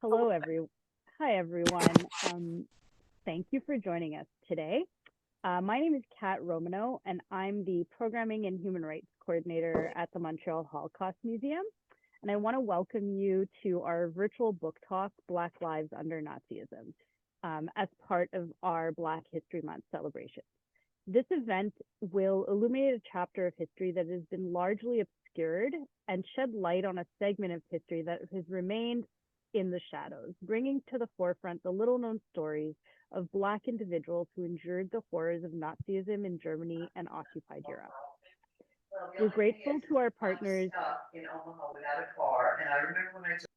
Hello, Hi, everyone. Thank you for joining us today. My name is Kat Romano, and I'm the Programming and Human Rights Coordinator at the Montreal Holocaust Museum. And I want to welcome you to our virtual book talk, Black Lives Under Nazism, as part of our Black History Month celebration. This event will illuminate a chapter of history that has been largely obscured and shed light on a segment of history that has remained in the shadows, bringing to the forefront the little-known stories of Black individuals who endured the horrors of Nazism in Germany and occupied Europe. We're grateful to our partners. In Omaha without a car, and I remember when I took...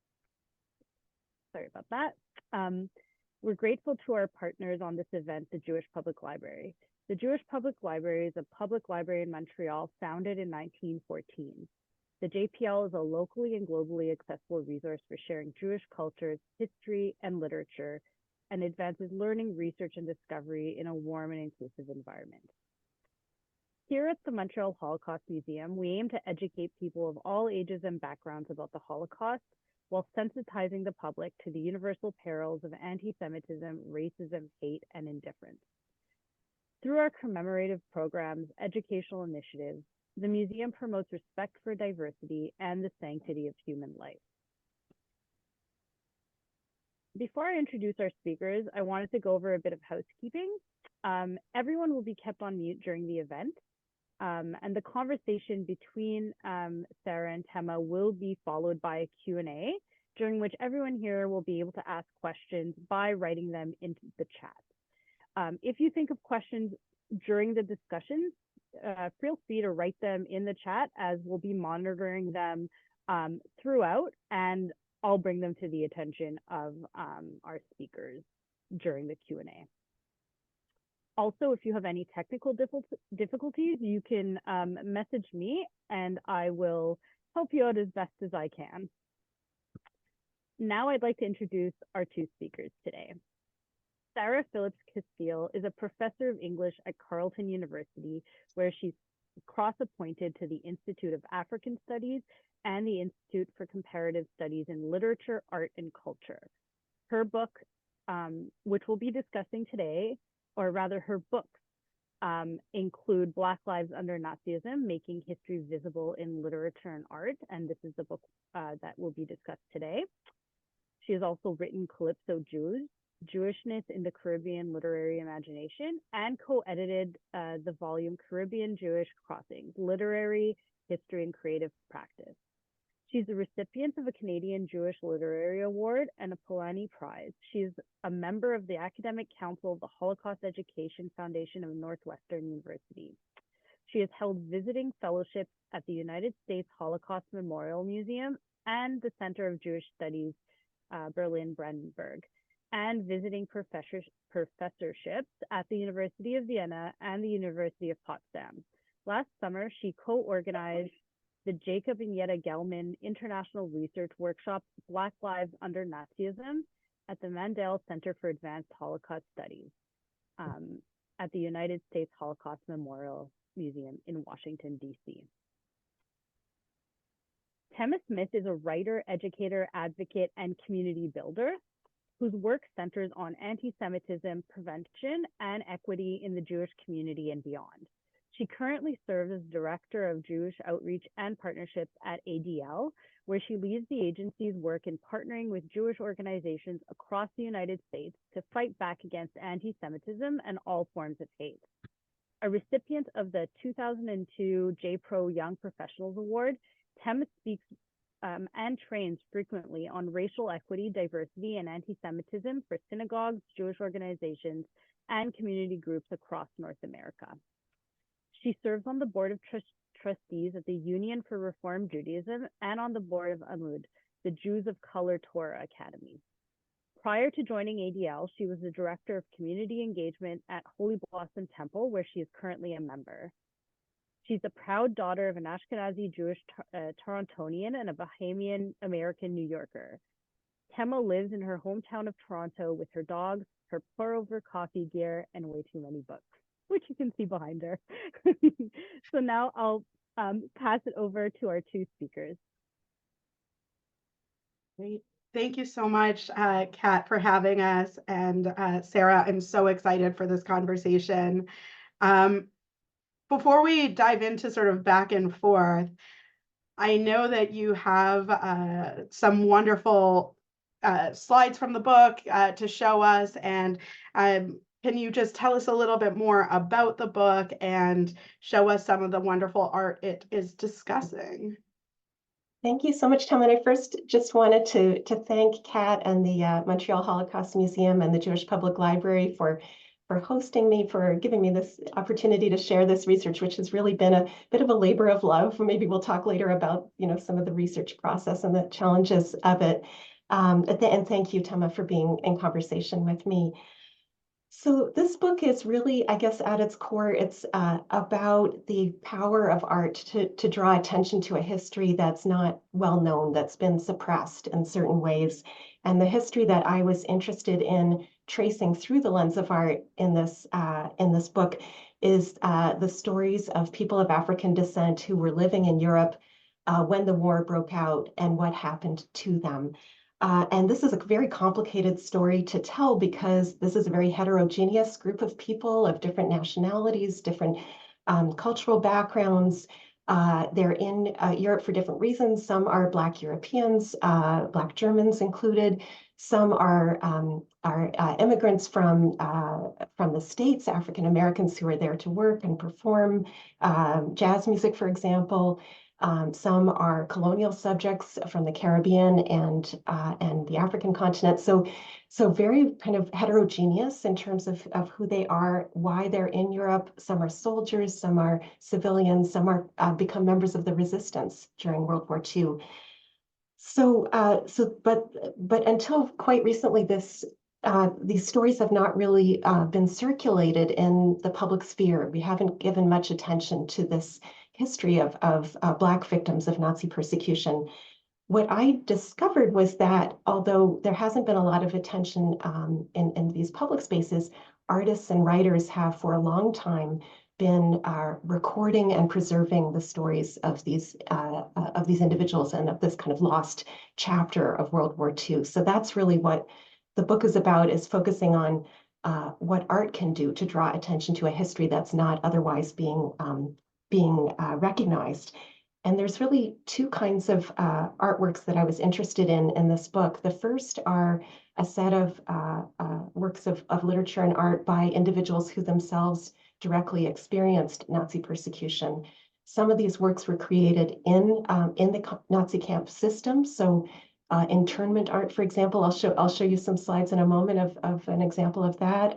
Sorry about that. We're grateful to our partners on this event, the Jewish Public Library. The Jewish Public Library is a public library in Montreal founded in 1914. The JPL is a locally and globally accessible resource for sharing Jewish cultures, history, and literature, and advances learning, research, and discovery in a warm and inclusive environment. Here at the Montreal Holocaust Museum, we aim to educate people of all ages and backgrounds about the Holocaust while sensitizing the public to the universal perils of anti-Semitism, racism, hate, and indifference. Through our commemorative programs, educational initiatives, the museum promotes respect for diversity and the sanctity of human life. Before I introduce our speakers, I wanted to go over a bit of housekeeping. Everyone will be kept on mute during the event, and the conversation between Sarah and Tema will be followed by a Q&A, during which everyone here will be able to ask questions by writing them into the chat. If you think of questions during the discussion, feel free to write them in the chat, as we'll be monitoring them throughout, and I'll bring them to the attention of our speakers during the Q&A. Also, if you have any technical difficulties, you can message me and I will help you out as best as I can. Now I'd like to introduce our two speakers today. Sarah Phillips Casteel is a professor of English at Carleton University, where she's cross-appointed to the Institute of African Studies and the Institute for Comparative Studies in Literature, Art, and Culture. Her book, which we'll be discussing today, or rather her books, include Black Lives Under Nazism, Making History Visible in Literature and Art, and this is the book that will be discussed today. She has also written Calypso Jews, Jewishness in the Caribbean Literary Imagination, and co-edited the volume Caribbean Jewish Crossings, Literary History and Creative Practice. She's the recipient of a Canadian Jewish Literary Award and a Polanyi Prize. She's a member of the Academic Council of the Holocaust Education Foundation of Northwestern University. She has held visiting fellowships at the United States Holocaust Memorial Museum and the Center of Jewish Studies, Berlin-Brandenburg, and visiting professorships at the University of Vienna and the University of Potsdam. Last summer, she co-organized the Jacob and Yetta Gelman International Research Workshop, Black Lives Under Nazism, at the Mandel Center for Advanced Holocaust Studies at the United States Holocaust Memorial Museum in Washington, D.C. Tema Smith is a writer, educator, advocate, and community builder whose work centers on anti-Semitism prevention and equity in the Jewish community and beyond. She currently serves as Director of Jewish Outreach and Partnerships at ADL, where she leads the agency's work in partnering with Jewish organizations across the United States to fight back against anti-Semitism and all forms of hate. A recipient of the 2002 JPRO Young Professionals Award, Tema speaks and trains frequently on racial equity, diversity, and anti-Semitism for synagogues, Jewish organizations, and community groups across North America. She serves on the board of trustees at the Union for Reform Judaism and on the board of Amud, the Jews of Color Torah Academy. Prior to joining ADL, she was the director of community engagement at Holy Blossom Temple, where she is currently a member. She's the proud daughter of an Ashkenazi Jewish Torontonian and a Bahamian American New Yorker. Tema lives in her hometown of Toronto with her dogs, her pour-over coffee gear, and way too many books, which you can see behind her. So now I'll pass it over to our two speakers. Great. Thank you so much, Kat, for having us. And Sarah, I'm so excited for this conversation. Um, Before we dive into sort of back and forth, I know that you have some wonderful slides from the book to show us. And can you just tell us a little bit more about the book and show us some of the wonderful art it is discussing? Thank you so much, Tom. And I first just wanted to thank Kat and the Montreal Holocaust Museum and the Jewish Public Library for hosting me, for giving me this opportunity to share this research, which has really been a bit of a labor of love. Maybe we'll talk later about, some of the research process and the challenges of it. And thank you, Tema, for being in conversation with me. So this book is really, I guess, at its core, it's about the power of art to draw attention to a history that's not well known, that's been suppressed in certain ways. And the history that I was interested in tracing through the lens of art in this book is the stories of people of African descent who were living in Europe when the war broke out and what happened to them. And this is a very complicated story to tell because this is a very heterogeneous group of people of different nationalities, different cultural backgrounds. They're in Europe for different reasons. Some are Black Europeans, Black Germans included. Some are immigrants from the States, African Americans who are there to work and perform jazz music, for example. Some are colonial subjects from the Caribbean and the African continent. So very kind of heterogeneous in terms of who they are, why they're in Europe. Some are soldiers, some are civilians, some are become members of the resistance during World War II. But until quite recently, these stories have not really been circulated in the public sphere. We haven't given much attention to this history of Black victims of Nazi persecution. What I discovered was that although there hasn't been a lot of attention in these public spaces, artists and writers have for a long time been recording and preserving the stories of these individuals and of this kind of lost chapter of World War II. So that's really what the book is about, is focusing on what art can do to draw attention to a history that's not otherwise being recognized. And there's really two kinds of artworks that I was interested in this book. The first are a set of works of literature and art by individuals who themselves directly experienced Nazi persecution. Some of these works were created in the Nazi camp system. So internment art, for example, I'll show you some slides in a moment of an example of that.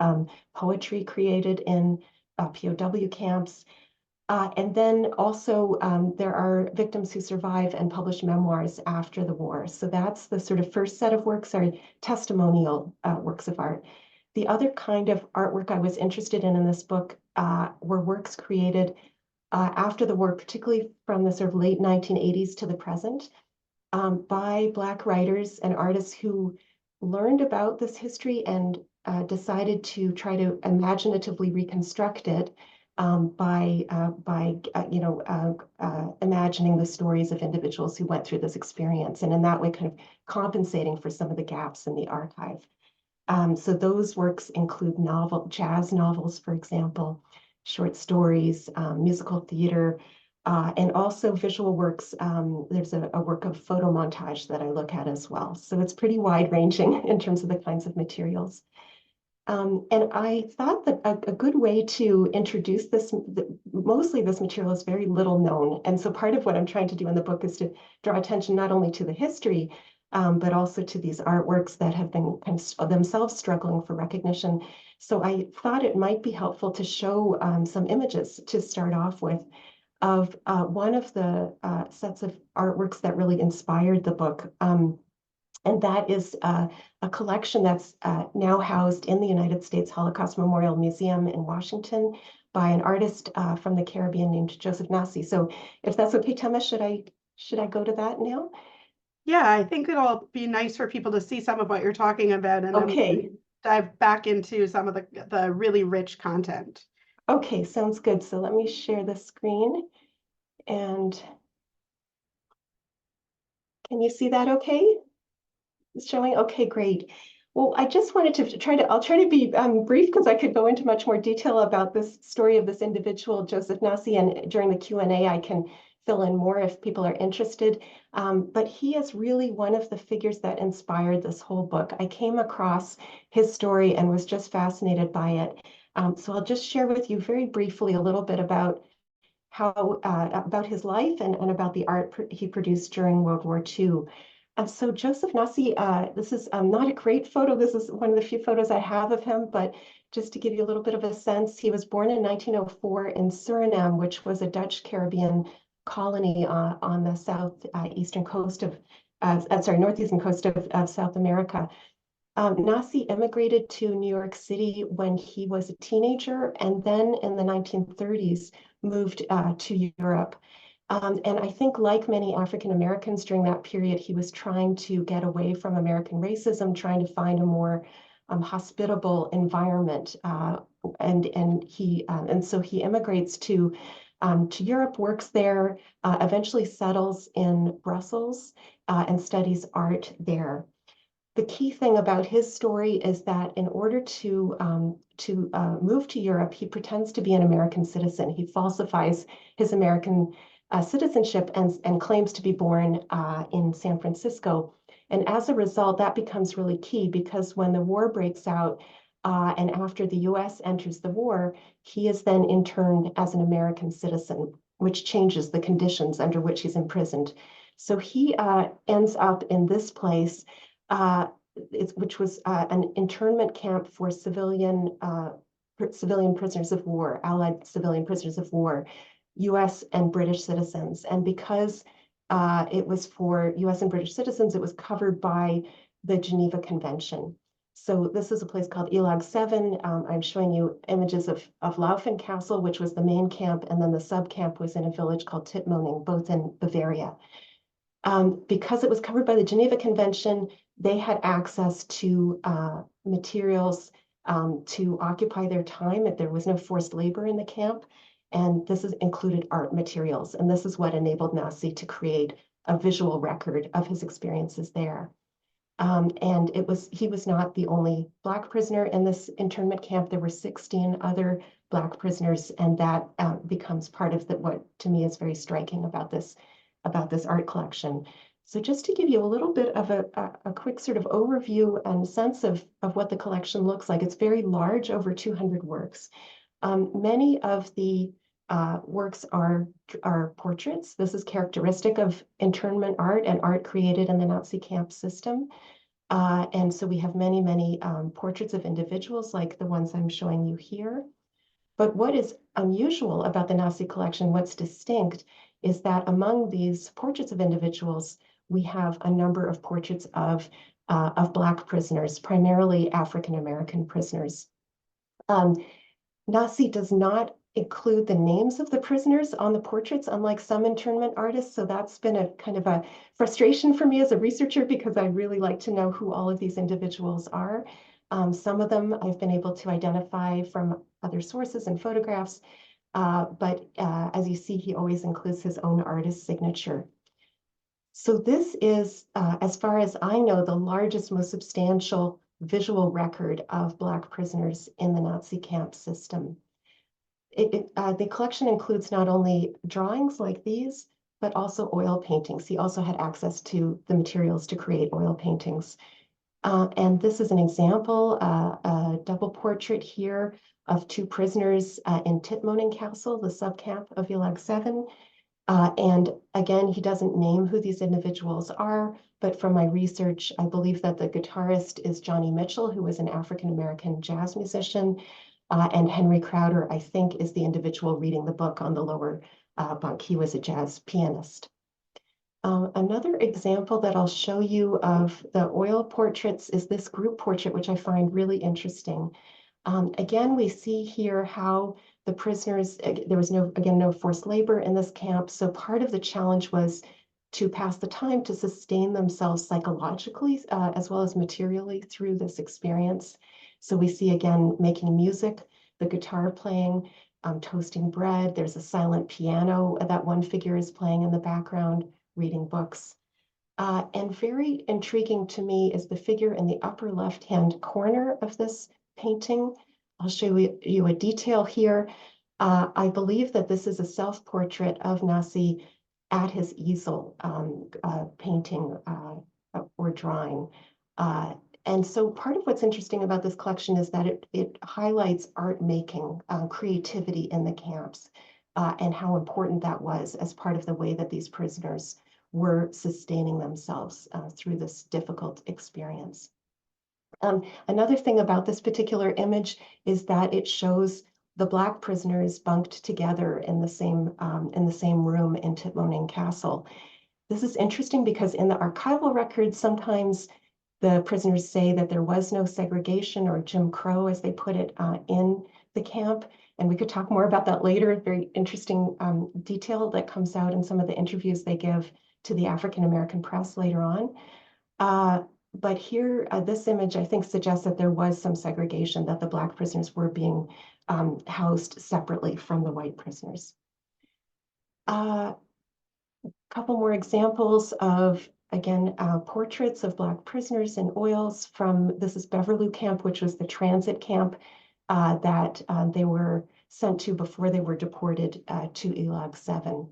Poetry created in POW camps. And then also there are victims who survive and publish memoirs after the war. So that's the sort of first set of works, are testimonial works of art. The other kind of artwork I was interested in this book were works created after the war, particularly from the sort of late 1980s to the present, by Black writers and artists who learned about this history and decided to try to imaginatively reconstruct it by imagining the stories of individuals who went through this experience, and in that way kind of compensating for some of the gaps in the archive. So those works include jazz novels, for example, short stories, musical theater, and also visual works. There's a work of photo montage that I look at as well. So it's pretty wide-ranging in terms of the kinds of materials. And I thought that a good way to introduce this, mostly this material is very little known. And so part of what I'm trying to do in the book is to draw attention not only to the history, but also to these artworks that have been kind of themselves struggling for recognition. So I thought it might be helpful to show some images to start off with of one of the sets of artworks that really inspired the book. And that is a collection that's now housed in the United States Holocaust Memorial Museum in Washington by an artist from the Caribbean named Joseph Nasi. So if that's okay, Tema, should I go to that now? Yeah, I think it'll be nice for people to see some of what you're talking about, and Okay. then dive back into some of the really rich content. Okay, sounds good. So let me share the screen. And can you see that okay? showing? Okay, great. Well, I just wanted to I'll try to be brief because I could go into much more detail about this story of this individual, Joseph Nasi, and during the Q&A, I can fill in more if people are interested. But he is really one of the figures that inspired this whole book. I came across his story and was just fascinated by it. So I'll just share with you very briefly a little bit about how about his life and about the art he produced during World War II. So Joseph Nasi, this is not a great photo. This is one of the few photos I have of him, but just to give you a little bit of a sense, he was born in 1904 in Suriname, which was a Dutch Caribbean colony on the southeastern coast of, northeastern coast of South America. Nasi immigrated to New York City when he was a teenager, and then in the 1930s moved to Europe. And I think, like many African Americans during that period, he was trying to get away from American racism, trying to find a more hospitable environment. And so he immigrates to Europe, works there, eventually settles in Brussels, and studies art there. The key thing about his story is that in order to move to Europe, he pretends to be an American citizen. He falsifies his American citizenship and claims to be born in San Francisco. And as a result, that becomes really key because when the war breaks out and after the US enters the war, he is then interned as an American citizen, which changes the conditions under which he's imprisoned. So he ends up in this place, which was an internment camp for civilian prisoners of war, Allied civilian prisoners of war, US and British citizens. And because it was for US and British citizens, it was covered by the Geneva Convention. So this is a place called Ilag 7. I'm showing you images of Laufen Castle, which was the main camp, and then the sub-camp was in a village called Tittmoning, both in Bavaria. Because it was covered by the Geneva Convention, they had access to materials to occupy their time. There was no forced labor in the camp. And this included art materials. And this is what enabled Nasi to create a visual record of his experiences there. And he was not the only Black prisoner in this internment camp. There were 16 other Black prisoners, and that becomes part of what to me is very striking about this art collection. So just to give you a little bit of a quick sort of overview and sense of what the collection looks like, it's very large, over 200 works. Many of the works are portraits. This is characteristic of internment art and art created in the Nazi camp system. And so we have many, many portraits of individuals like the ones I'm showing you here. But what is unusual about the Nazi collection, what's distinct, is that among these portraits of individuals, we have a number of portraits of Black prisoners, primarily African-American prisoners. Nasi does not include the names of the prisoners on the portraits, unlike some internment artists. So that's been a kind of a frustration for me as a researcher because I really like to know who all of these individuals are. Some of them I've been able to identify from other sources and photographs, but as you see, he always includes his own artist signature. So this is, as far as I know, the largest, most substantial visual record of Black prisoners in the Nazi camp system. The collection includes not only drawings like these, but also oil paintings. He also had access to the materials to create oil paintings. And this is an example, a double portrait here of two prisoners in Tittmoning Castle, the subcamp of Ilag 7. And again, he doesn't name who these individuals are, but from my research, I believe that the guitarist is Johnny Mitchell, who was an African-American jazz musician, and Henry Crowder, I think, is the individual reading the book on the lower bunk. He was a jazz pianist. Another example that I'll show you of the oil portraits is this group portrait, which I find really interesting. Again, we see here how the prisoners, there was no forced labor in this camp. So part of the challenge was to pass the time to sustain themselves psychologically as well as materially through this experience. So we see again making music, the guitar playing, toasting bread. There's a silent piano that one figure is playing in the background, reading books. And very intriguing to me is the figure in the upper left-hand corner of this painting. I'll show you a detail here. I believe that this is a self-portrait of Nasi at his easel, painting or drawing. And so part of what's interesting about this collection is that it highlights art making, creativity in the camps, and how important that was as part of the way that these prisoners were sustaining themselves through this difficult experience. Another thing about this particular image is that it shows the Black prisoners bunked together in the same room in Titmoning Castle. This is interesting because in the archival records, sometimes the prisoners say that there was no segregation or Jim Crow, as they put it, in the camp. And we could talk more about that later. Very interesting detail that comes out in some of the interviews they give to the African American press later on. But here, this image, I think, suggests that there was some segregation, that the Black prisoners were being housed separately from the white prisoners. A couple more examples of, again, portraits of Black prisoners in oils from, this is Beverloo Camp, which was the transit camp that they were sent to before they were deported to Elag 7.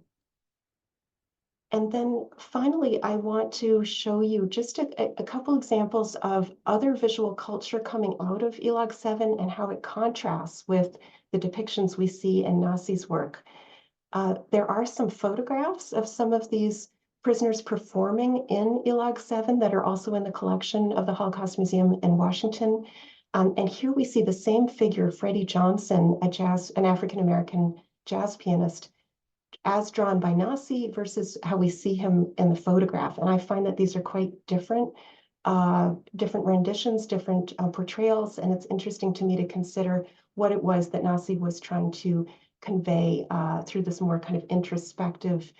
And then finally, I want to show you just a couple examples of other visual culture coming out of Elag 7 and how it contrasts with the depictions we see in Nasi's work. There are some photographs of some of these prisoners performing in Elag 7 that are also in the collection of the Holocaust Museum in Washington. And here we see the same figure, Freddie Johnson, an African-American jazz pianist, as drawn by Nasi versus how we see him in the photograph. And I find that these are quite different renditions, different portrayals. And it's interesting to me to consider what it was that Nasi was trying to convey through this more kind of introspective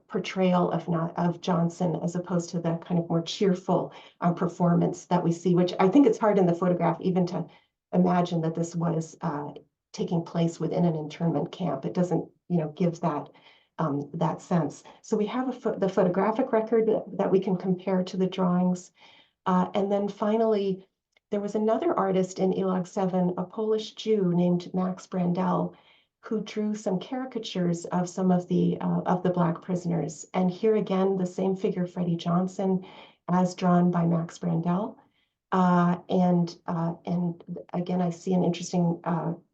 portrayal of Johnson, as opposed to the kind of more cheerful performance that we see, which I think it's hard in the photograph even to imagine that this was taking place within an internment camp. It doesn't, give that that sense. So we have the photographic record that we can compare to the drawings. And then finally, there was another artist in Elag 7, a Polish Jew named Max Brandel, who drew some caricatures of some of the Black prisoners. And here again, the same figure, Freddie Johnson, as drawn by Max Brandel. And again, I see an interesting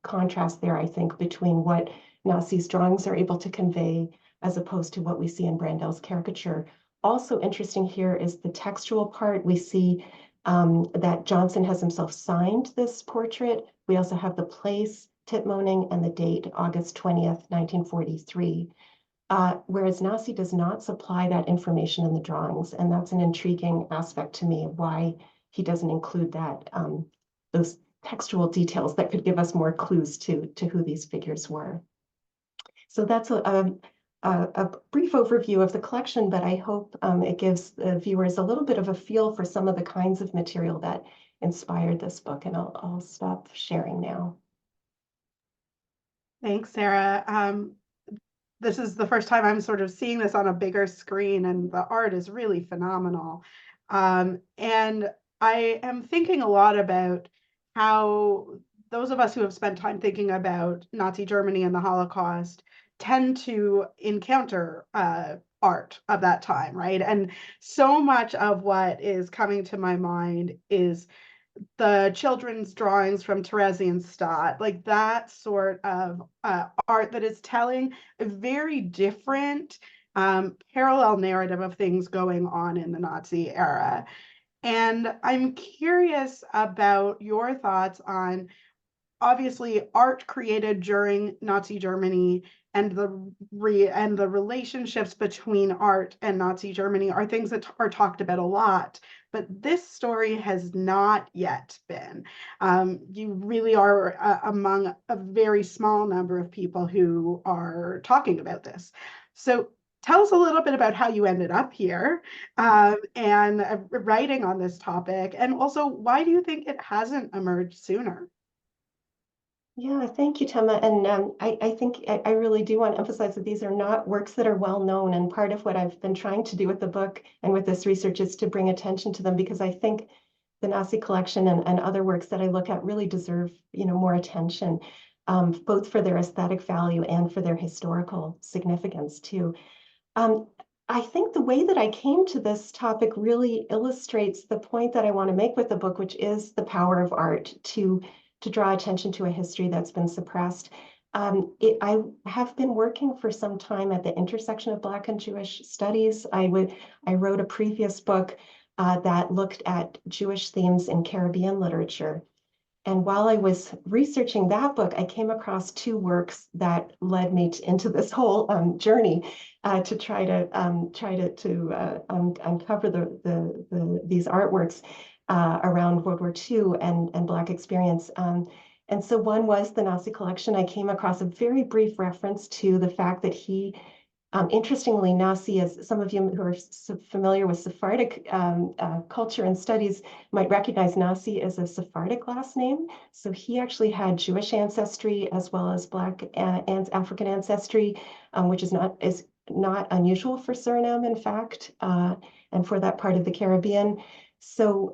contrast there, I think, between what Nasi's drawings are able to convey as opposed to what we see in Brandel's caricature. Also interesting here is the textual part. We see that Johnson has himself signed this portrait. We also have the place, Titmoning, and the date, August 20th, 1943. Whereas Nasi does not supply that information in the drawings. And that's an intriguing aspect to me of why he doesn't include that, those textual details that could give us more clues to who these figures were. So that's a brief overview of the collection, but I hope it gives the viewers a little bit of a feel for some of the kinds of material that inspired this book. And I'll stop sharing now. Thanks, Sarah. This is the first time I'm sort of seeing this on a bigger screen, and the art is really phenomenal. And I am thinking a lot about how those of us who have spent time thinking about Nazi Germany and the Holocaust tend to encounter art of that time, right? And so much of what is coming to my mind is the children's drawings from Theresienstadt, like that sort of art that is telling a very different parallel narrative of things going on in the Nazi era. And I'm curious about your thoughts on, obviously, art created during Nazi Germany and the relationships between art and Nazi Germany are things that are talked about a lot, but this story has not yet been. You really are among a very small number of people who are talking about this. So tell us a little bit about how you ended up here and writing on this topic, and also why do you think it hasn't emerged sooner? Yeah, thank you, Tema. And I think I really do want to emphasize that these are not works that are well known. And part of what I've been trying to do with the book and with this research is to bring attention to them, because I think the Nazi collection and other works that I look at really deserve, more attention, both for their aesthetic value and for their historical significance too. Um, I think the way that I came to this topic really illustrates the point that I want to make with the book, which is the power of art to draw attention to a history that's been suppressed. I have been working for some time at the intersection of Black and Jewish studies. I wrote a previous book that looked at Jewish themes in Caribbean literature. And while I was researching that book, I came across two works that led me into this whole journey to try to uncover these artworks around World War II and Black experience. And so one was the Nazi collection. I came across a very brief reference to the fact that he interestingly, Nasi, as some of you who are familiar with Sephardic culture and studies might recognize, Nasi as a Sephardic last name. So he actually had Jewish ancestry as well as Black and African ancestry, which is not unusual for Suriname, in fact, and for that part of the Caribbean. So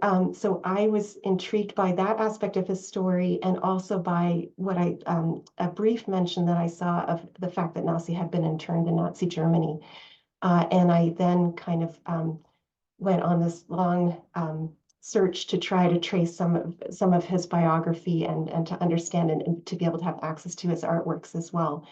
I was intrigued by that aspect of his story, and also by what a brief mention that I saw of the fact that Nasi had been interned in Nazi Germany. And I then kind of went on this long search to try to trace some of his biography and to understand and to be able to have access to his artworks as well.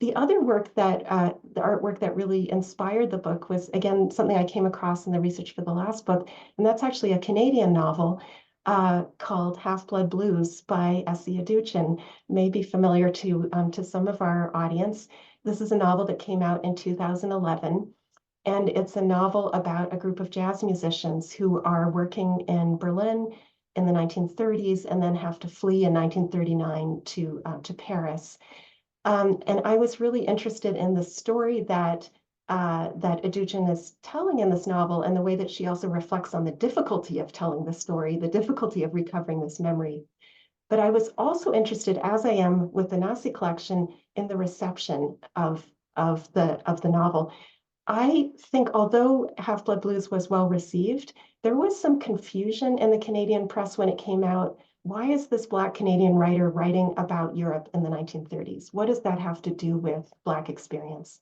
The other work the artwork that really inspired the book was, again, something I came across in the research for the last book, and that's actually a Canadian novel called Half-Blood Blues by Essie Aduchin, may be familiar to some of our audience. This is a novel that came out in 2011, and it's a novel about a group of jazz musicians who are working in Berlin in the 1930s and then have to flee in 1939 to Paris. And I was really interested in the story that Aduchin is telling in this novel, and the way that she also reflects on the difficulty of telling the story, the difficulty of recovering this memory. But I was also interested, as I am with the Nazi collection, in the reception of the novel. I think although Half-Blood Blues was well received, there was some confusion in the Canadian press when it came out. Why is this Black Canadian writer writing about Europe in the 1930s? What does that have to do with Black experience?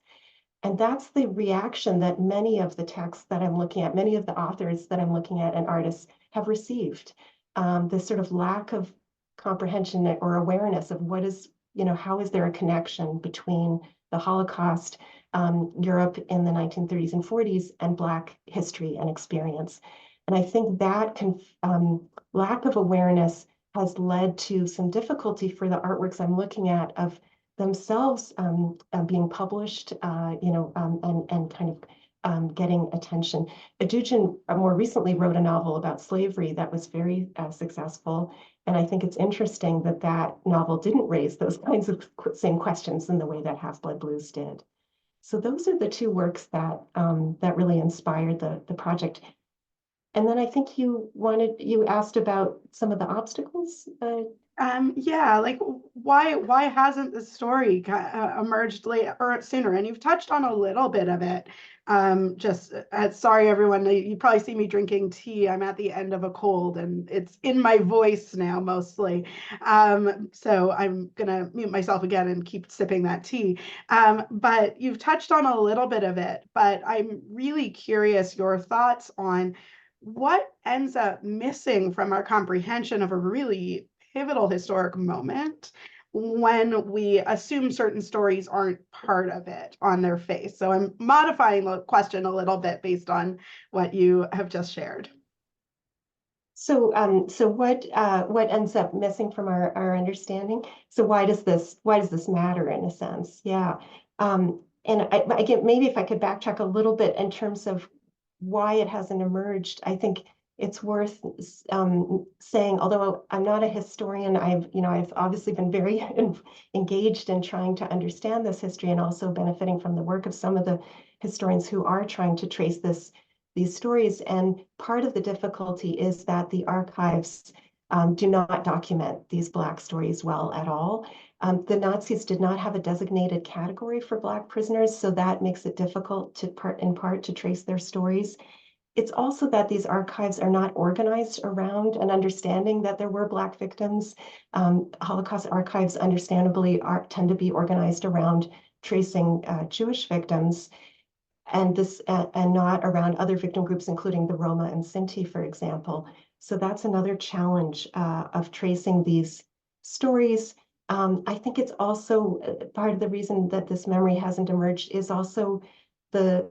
And that's the reaction that many of the texts that I'm looking at, many of the authors that I'm looking at and artists have received. This sort of lack of comprehension or awareness of how is there a connection between the Holocaust, Europe in the 1930s and 40s, and Black history and experience. And I think that lack of awareness has led to some difficulty for the artworks I'm looking at of themselves being published, and kind of getting attention. Aduchin more recently wrote a novel about slavery that was very successful. And I think it's interesting that that novel didn't raise those kinds of same questions in the way that Half-Blood Blues did. So those are the two works that really inspired the project. And then I think you asked about some of the obstacles. Yeah, like why hasn't the story emerged later or sooner? And you've touched on a little bit of it. Sorry, everyone, you probably see me drinking tea. I'm at the end of a cold and it's in my voice now mostly. So I'm gonna mute myself again and keep sipping that tea. But you've touched on a little bit of it, but I'm really curious your thoughts on what ends up missing from our comprehension of a really pivotal historic moment when we assume certain stories aren't part of it on their face. So I'm modifying the question a little bit based on what you have just shared. So what ends up missing from our understanding? So why does this matter in a sense? Yeah. And again, maybe if I could backtrack a little bit in terms of why it hasn't emerged, I think it's worth saying, although I'm not a historian, I've obviously been very engaged in trying to understand this history and also benefiting from the work of some of the historians who are trying to trace these stories. And part of the difficulty is that the archives do not document these Black stories well at all. The Nazis did not have a designated category for Black prisoners, so that makes it difficult in part to trace their stories. It's also that these archives are not organized around an understanding that there were Black victims. Holocaust archives, understandably, tend to be organized around tracing Jewish victims, and not around other victim groups, including the Roma and Sinti, for example. So that's another challenge of tracing these stories. I think it's also part of the reason that this memory hasn't emerged is also the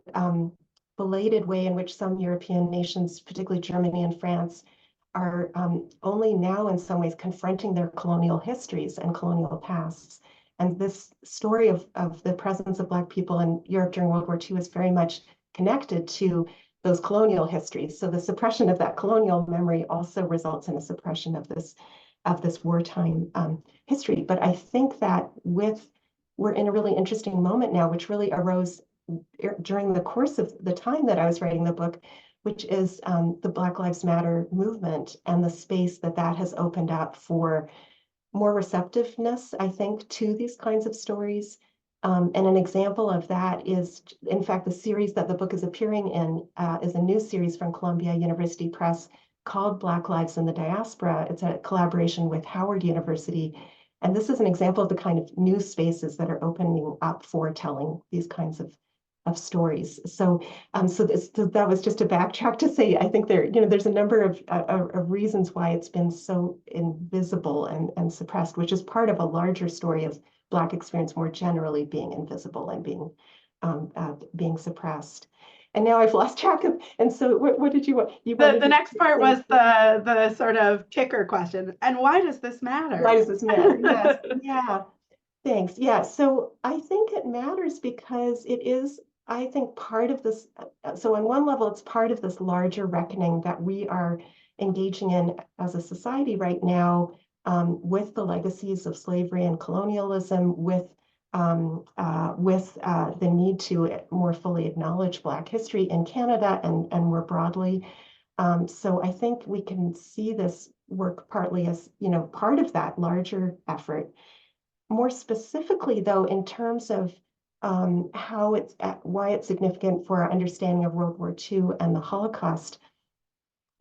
belated way in which some European nations, particularly Germany and France, are only now in some ways confronting their colonial histories and colonial pasts. And this story of the presence of Black people in Europe during World War II is very much connected to those colonial histories. So the suppression of that colonial memory also results in a suppression of this wartime history. But I think that we're in a really interesting moment now, which really arose during the course of the time that I was writing the book, which is the Black Lives Matter movement and the space that has opened up for more receptiveness, I think, to these kinds of stories. And an example of that is, in fact, the series that the book is appearing in is a new series from Columbia University Press called Black Lives in the Diaspora. It's a collaboration with Howard University. And this is an example of the kind of new spaces that are opening up for telling these kinds of stories. So, so that was just a backtrack to say, I think there's a number of reasons why it's been so invisible and suppressed, which is part of a larger story of Black experience more generally being invisible and being suppressed. And now I've lost track of. And so, what did you want? The next part was the sort of kicker question. And why does this matter? Why does this matter? Yes. Yeah. Thanks. Yeah. So I think it matters because it is, I think, part of this. So on one level, it's part of this larger reckoning that we are engaging in as a society right now, with the legacies of slavery and colonialism, with the need to more fully acknowledge Black history in Canada and more broadly. So I think we can see this work partly as, part of that larger effort. More specifically, though, in terms of why it's significant for our understanding of World War II and the Holocaust,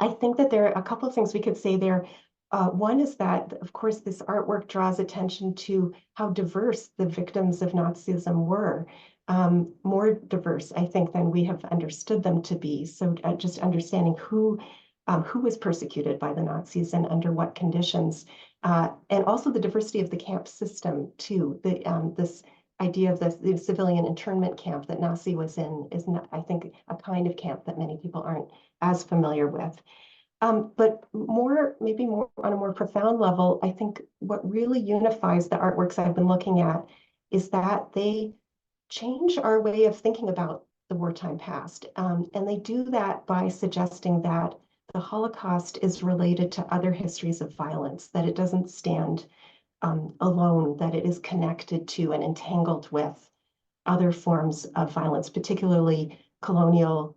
I think that there are a couple of things we could say there. One is that, of course, this artwork draws attention to how diverse the victims of Nazism were, more diverse, I think, than we have understood them to be. So just understanding who was persecuted by the Nazis and under what conditions, and also the diversity of the camp system too. This idea of the civilian internment camp that Nazi was in is not, I think, a kind of camp that many people aren't as familiar with. But maybe more on a more profound level, I think what really unifies the artworks I've been looking at is that they change our way of thinking about the wartime past. And they do that by suggesting that the Holocaust is related to other histories of violence, that it doesn't stand alone, that it is connected to and entangled with other forms of violence, particularly colonial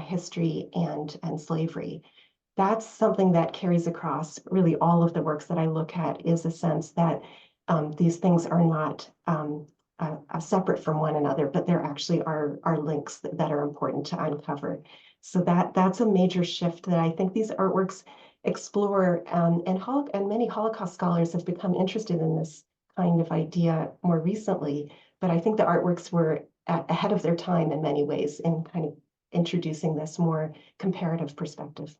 history and slavery. That's something that carries across really all of the works that I look at, is a sense that these things are not separate from one another, but there actually are links that are important to uncover. So that's a major shift that I think these artworks explore, and many Holocaust scholars have become interested in this kind of idea more recently. But I think the artworks were ahead of their time in many ways in kind of introducing this more comparative perspective.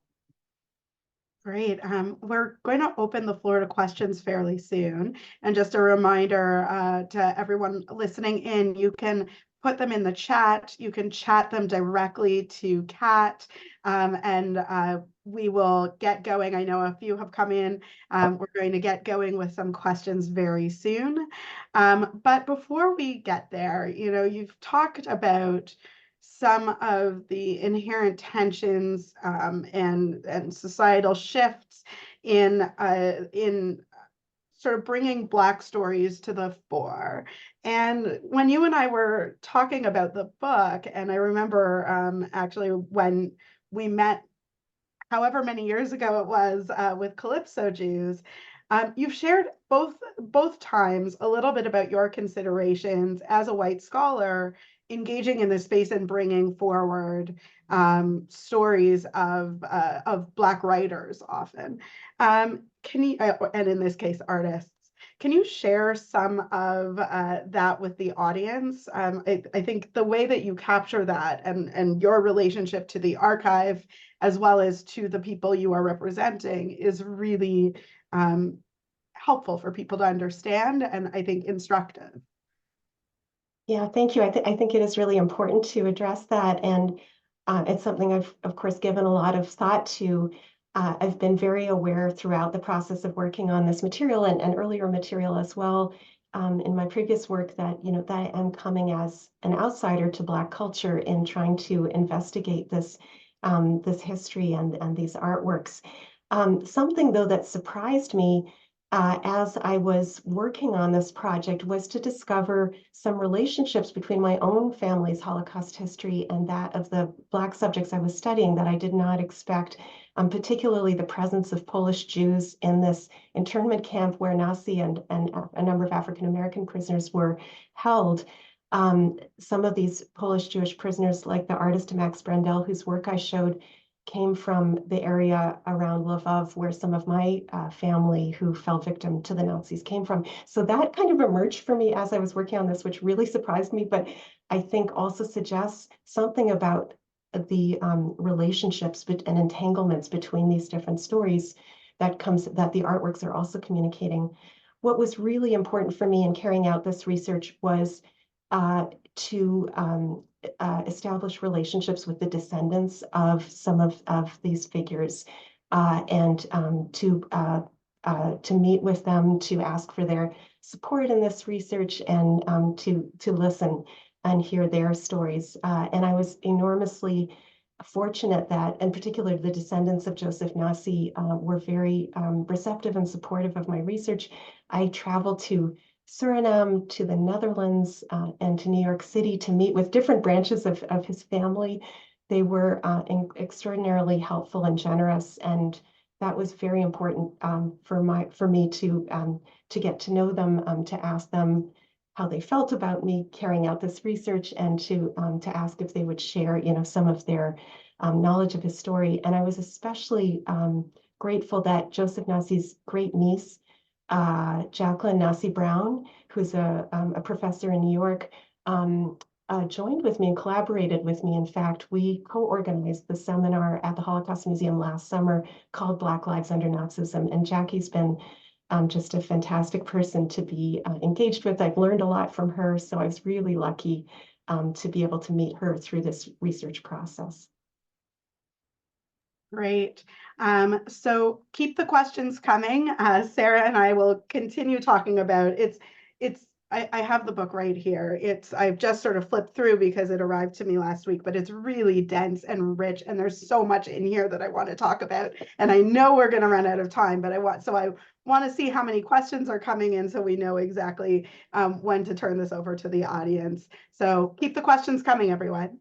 Great. We're going to open the floor to questions fairly soon. And just a reminder to everyone listening in, you can put them in the chat. You can chat them directly to Kat, and we will get going. I know a few have come in. We're going to get going with some questions very soon. But before we get there, you've talked about some of the inherent tensions and societal shifts in sort of bringing Black stories to the fore. And when you and I were talking about the book, and I remember actually when we met however many years ago it was, with Calypso Jews. You've shared both times a little bit about your considerations as a white scholar engaging in this space and bringing forward stories of Black writers often. Can you, and in this case, artists, can you share some of that with the audience? I think the way that you capture that and your relationship to the archive, as well as to the people you are representing, is really helpful for people to understand, and I think instructive. Yeah, thank you. I think it is really important to address that, and it's something I've, of course, given a lot of thought to. I've been very aware throughout the process of working on this material and earlier material as well, in my previous work, that that I'm coming as an outsider to Black culture in trying to investigate this this history and these artworks. Something though that surprised me as I was working on this project was to discover some relationships between my own family's Holocaust history and that of the Black subjects I was studying that I did not expect, particularly the presence of Polish Jews in this internment camp where Nazi and a number of African American prisoners were held. Some of these Polish Jewish prisoners, like the artist Max Brandel, whose work I showed, came from the area around Lvov, where some of my family who fell victim to the Nazis came from. So that kind of emerged for me as I was working on this, which really surprised me, but I think also suggests something about the relationships and entanglements between these different stories that the artworks are also communicating. What was really important for me in carrying out this research was to establish relationships with the descendants of some of these figures, and to meet with them, to ask for their support in this research, and to listen and hear their stories. And I was enormously fortunate that, in particular, the descendants of Joseph Nasi were very receptive and supportive of my research. I traveled to Suriname, to the Netherlands, and to New York City to meet with different branches of his family. They were extraordinarily helpful and generous, and that was very important for me to get to know them, to ask them how they felt about me carrying out this research, and to ask if they would share, some of their knowledge of his story. And I was especially grateful that Joseph Nasi's great niece, Jacqueline Nasi Brown, who's a professor in New York, joined with me and collaborated with me. In fact, we co-organized the seminar at the Holocaust Museum last summer called Black Lives Under Nazism. And Jackie's been just a fantastic person to be engaged with. I've learned a lot from her, so I was really lucky to be able to meet her through this research process. Great. So keep the questions coming. Sarah and I will continue talking about I have the book right here. I've just sort of flipped through because it arrived to me last week, but it's really dense and rich, and there's so much in here that I want to talk about. And I know we're going to run out of time, but I want to see how many questions are coming in so we know exactly when to turn this over to the audience. So keep the questions coming, everyone.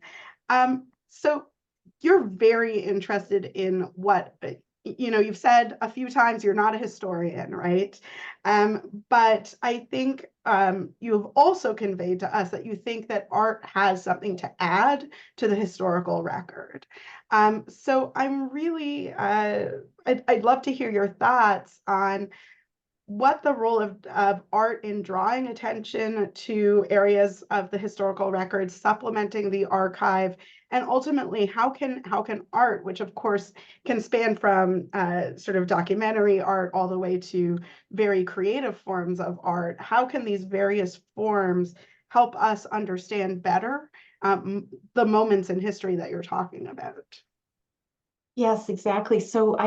So you're very interested in what, you've said a few times you're not a historian, right? But I think you've also conveyed to us that you think that art has something to add to the historical record. So I'm really, I'd love to hear your thoughts on what the role of art in drawing attention to areas of the historical record, supplementing the archive, and ultimately how can art, which of course can span from sort of documentary art all the way to very creative forms of art, how can these various forms help us understand better the moments in history that you're talking about? Yes, exactly. So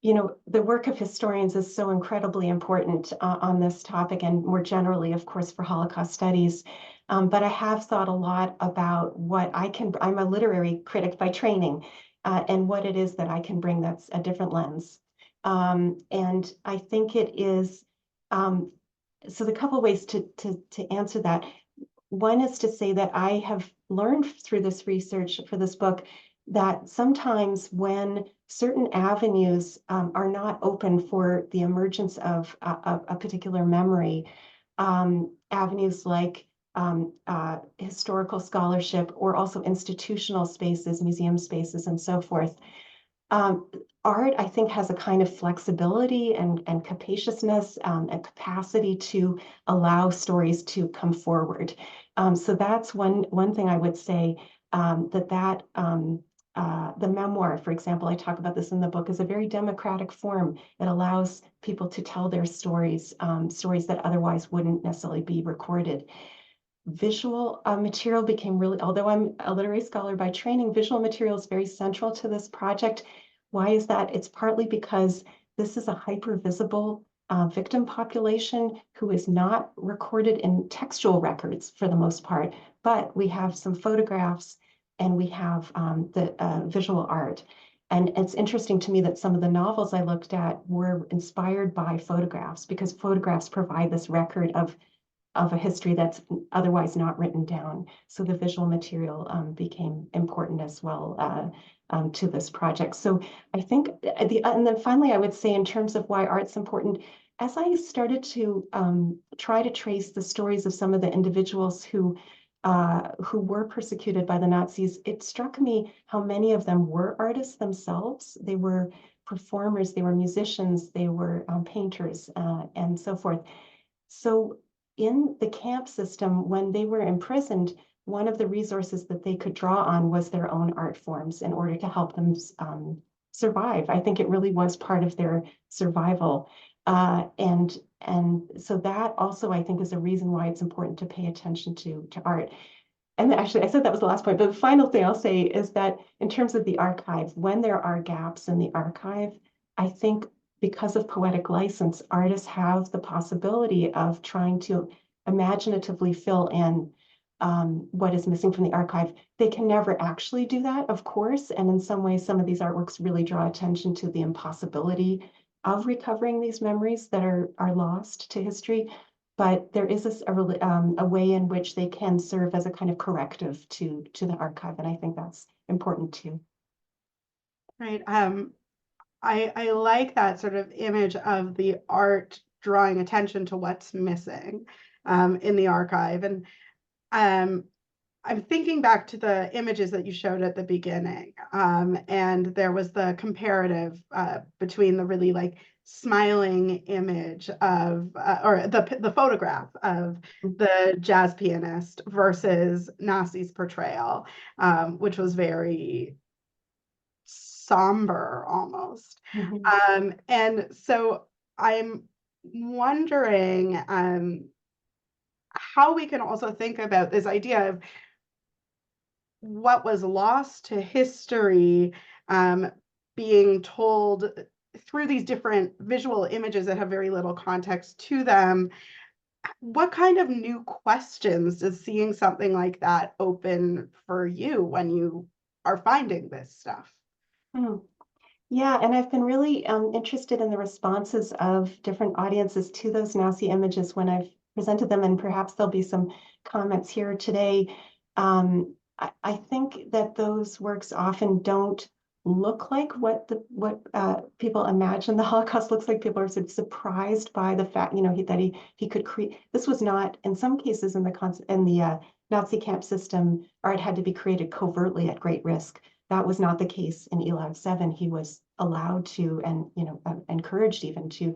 the work of historians is so incredibly important on this topic, and more generally, of course, for Holocaust studies. But I have thought a lot about what I'm a literary critic by training, and what it is that I can bring that's a different lens. And I think it is, so the couple ways to answer that. One is to say that I have learned through this research for this book that sometimes when certain avenues are not open for the emergence of a particular memory. Avenues like historical scholarship, or also institutional spaces, museum spaces, and so forth. Art, I think, has a kind of flexibility and capaciousness and capacity to allow stories to come forward. So that's one thing I would say, the memoir, for example, I talk about this in the book, is a very democratic form. It allows people to tell their stories, stories that otherwise wouldn't necessarily be recorded. Visual material became really, although I'm a literary scholar by training, visual material is very central to this project. Why is that? It's partly because this is a hyper-visible victim population who is not recorded in textual records for the most part, but we have some photographs and we have the visual art. And it's interesting to me that some of the novels I looked at were inspired by photographs, because photographs provide this record of a history that's otherwise not written down. So the visual material became important as well to this project. So I think, and then finally, I would say in terms of why art's important, as I started to try to trace the stories of some of the individuals who were persecuted by the Nazis, it struck me how many of them were artists themselves. They were performers, they were musicians, they were painters, and so forth. So in the camp system, when they were imprisoned, one of the resources that they could draw on was their own art forms in order to help them survive. I think it really was part of their survival. And so that also, I think, is a reason why it's important to pay attention to art. And actually, I said that was the last point, but the final thing I'll say is that in terms of the archive, when there are gaps in the archive, I think because of poetic license, artists have the possibility of trying to imaginatively fill in what is missing from the archive. They can never actually do that, of course, and in some ways, some of these artworks really draw attention to the impossibility of recovering these memories that are lost to history. But there is a way in which they can serve as a kind of corrective to the archive, and I think that's important too. Right. I like that sort of image of the art drawing attention to what's missing in the archive. And I'm thinking back to the images that you showed at the beginning. And there was the comparative between the really like smiling image of, or the photograph of the jazz pianist versus Nasi's portrayal, which was very somber almost. Mm-hmm. And so I'm wondering how we can also think about this idea of what was lost to history being told through these different visual images that have very little context to them. What kind of new questions does seeing something like that open for you when you are finding this stuff? Yeah, and I've been really interested in the responses of different audiences to those Nazi images when I've presented them, and perhaps there'll be some comments here today. I think that those works often don't look like what people imagine the Holocaust looks like. People are sort of surprised by the fact, that he could create. This was not, in some cases, in the Nazi camp system, art had to be created covertly at great risk. That was not the case in Lives 7. He was allowed to, and encouraged even to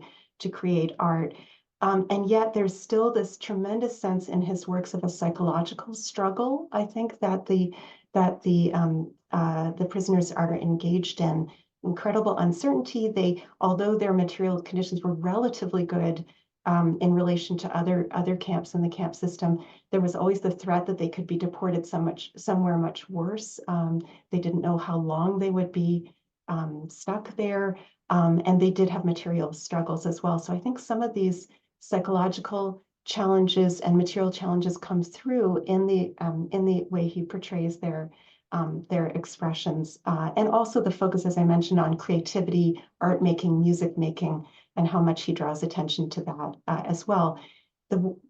create art. And yet there's still this tremendous sense in his works of a psychological struggle. I think that the prisoners are engaged in incredible uncertainty. Although their material conditions were relatively good in relation to other camps in the camp system, there was always the threat that they could be deported somewhere much worse. They didn't know how long they would be stuck there, and they did have material struggles as well. So I think some of these psychological challenges and material challenges come through in the way he portrays their expressions, and also the focus, as I mentioned, on creativity, art making, music making, and how much he draws attention to that as well.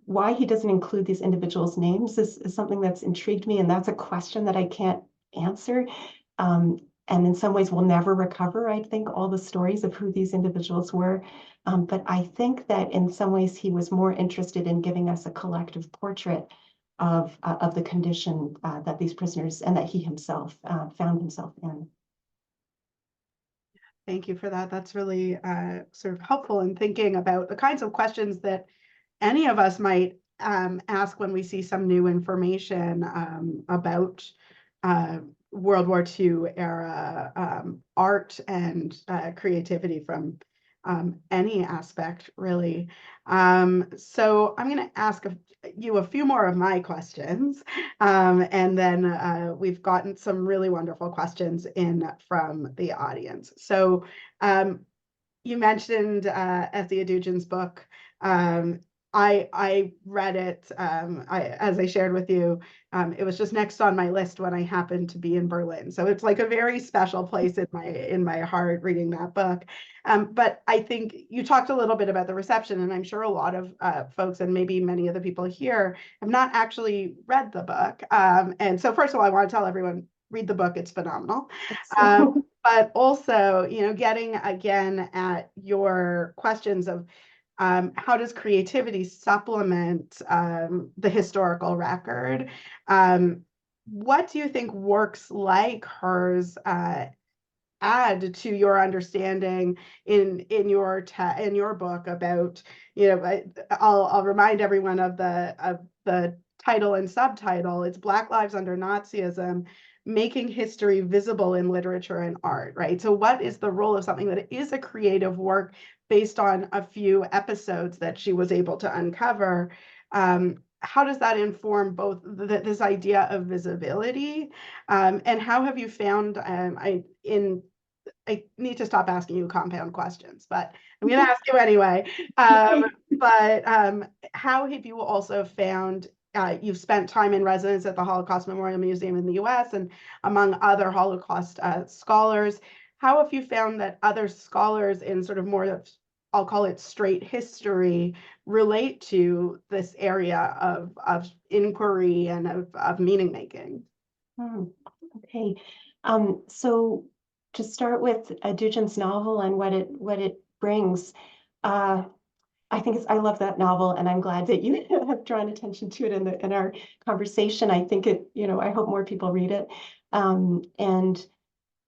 Why he doesn't include these individuals' names is something that's intrigued me, and that's a question that I can't answer. And in some ways, we'll never recover, I think, all the stories of who these individuals were. But I think that in some ways, he was more interested in giving us a collective portrait of the condition that these prisoners and that he himself found himself in. Thank you for that. That's really sort of helpful in thinking about the kinds of questions that any of us might ask when we see some new information about World War II era art and creativity from any aspect, really. So I'm going to ask you a few more of my questions, and then we've gotten some really wonderful questions in from the audience. So you mentioned Ethia Dugin's book. I read it, as I shared with you, it was just next on my list when I happened to be in Berlin. So it's like a very special place in my heart reading that book. But I think you talked a little bit about the reception, and I'm sure a lot of folks, and maybe many of the people here, have not actually read the book. And so first of all, I want to tell everyone, read the book, it's phenomenal. But also, getting again at your questions of how does creativity supplement the historical record? What do you think works like hers add to your understanding in your book about, I'll remind everyone of the title and subtitle. It's Black Lives Under Nazism, Making History Visible in Literature and Art, right? So what is the role of something that is a creative work based on a few episodes that she was able to uncover? How does that inform both this idea of visibility, and how have you found, I need to stop asking you compound questions, but I'm going to ask you anyway. But how have you also found, you've spent time in residence at the Holocaust Memorial Museum in the US and among other Holocaust scholars. How have you found that other scholars in sort of more, I'll call it straight history, relate to this area of inquiry and of meaning making? Okay. So to start with Dugin's novel and what it brings, I think I love that novel, and I'm glad that you have drawn attention to it in our conversation. I think I hope more people read it. And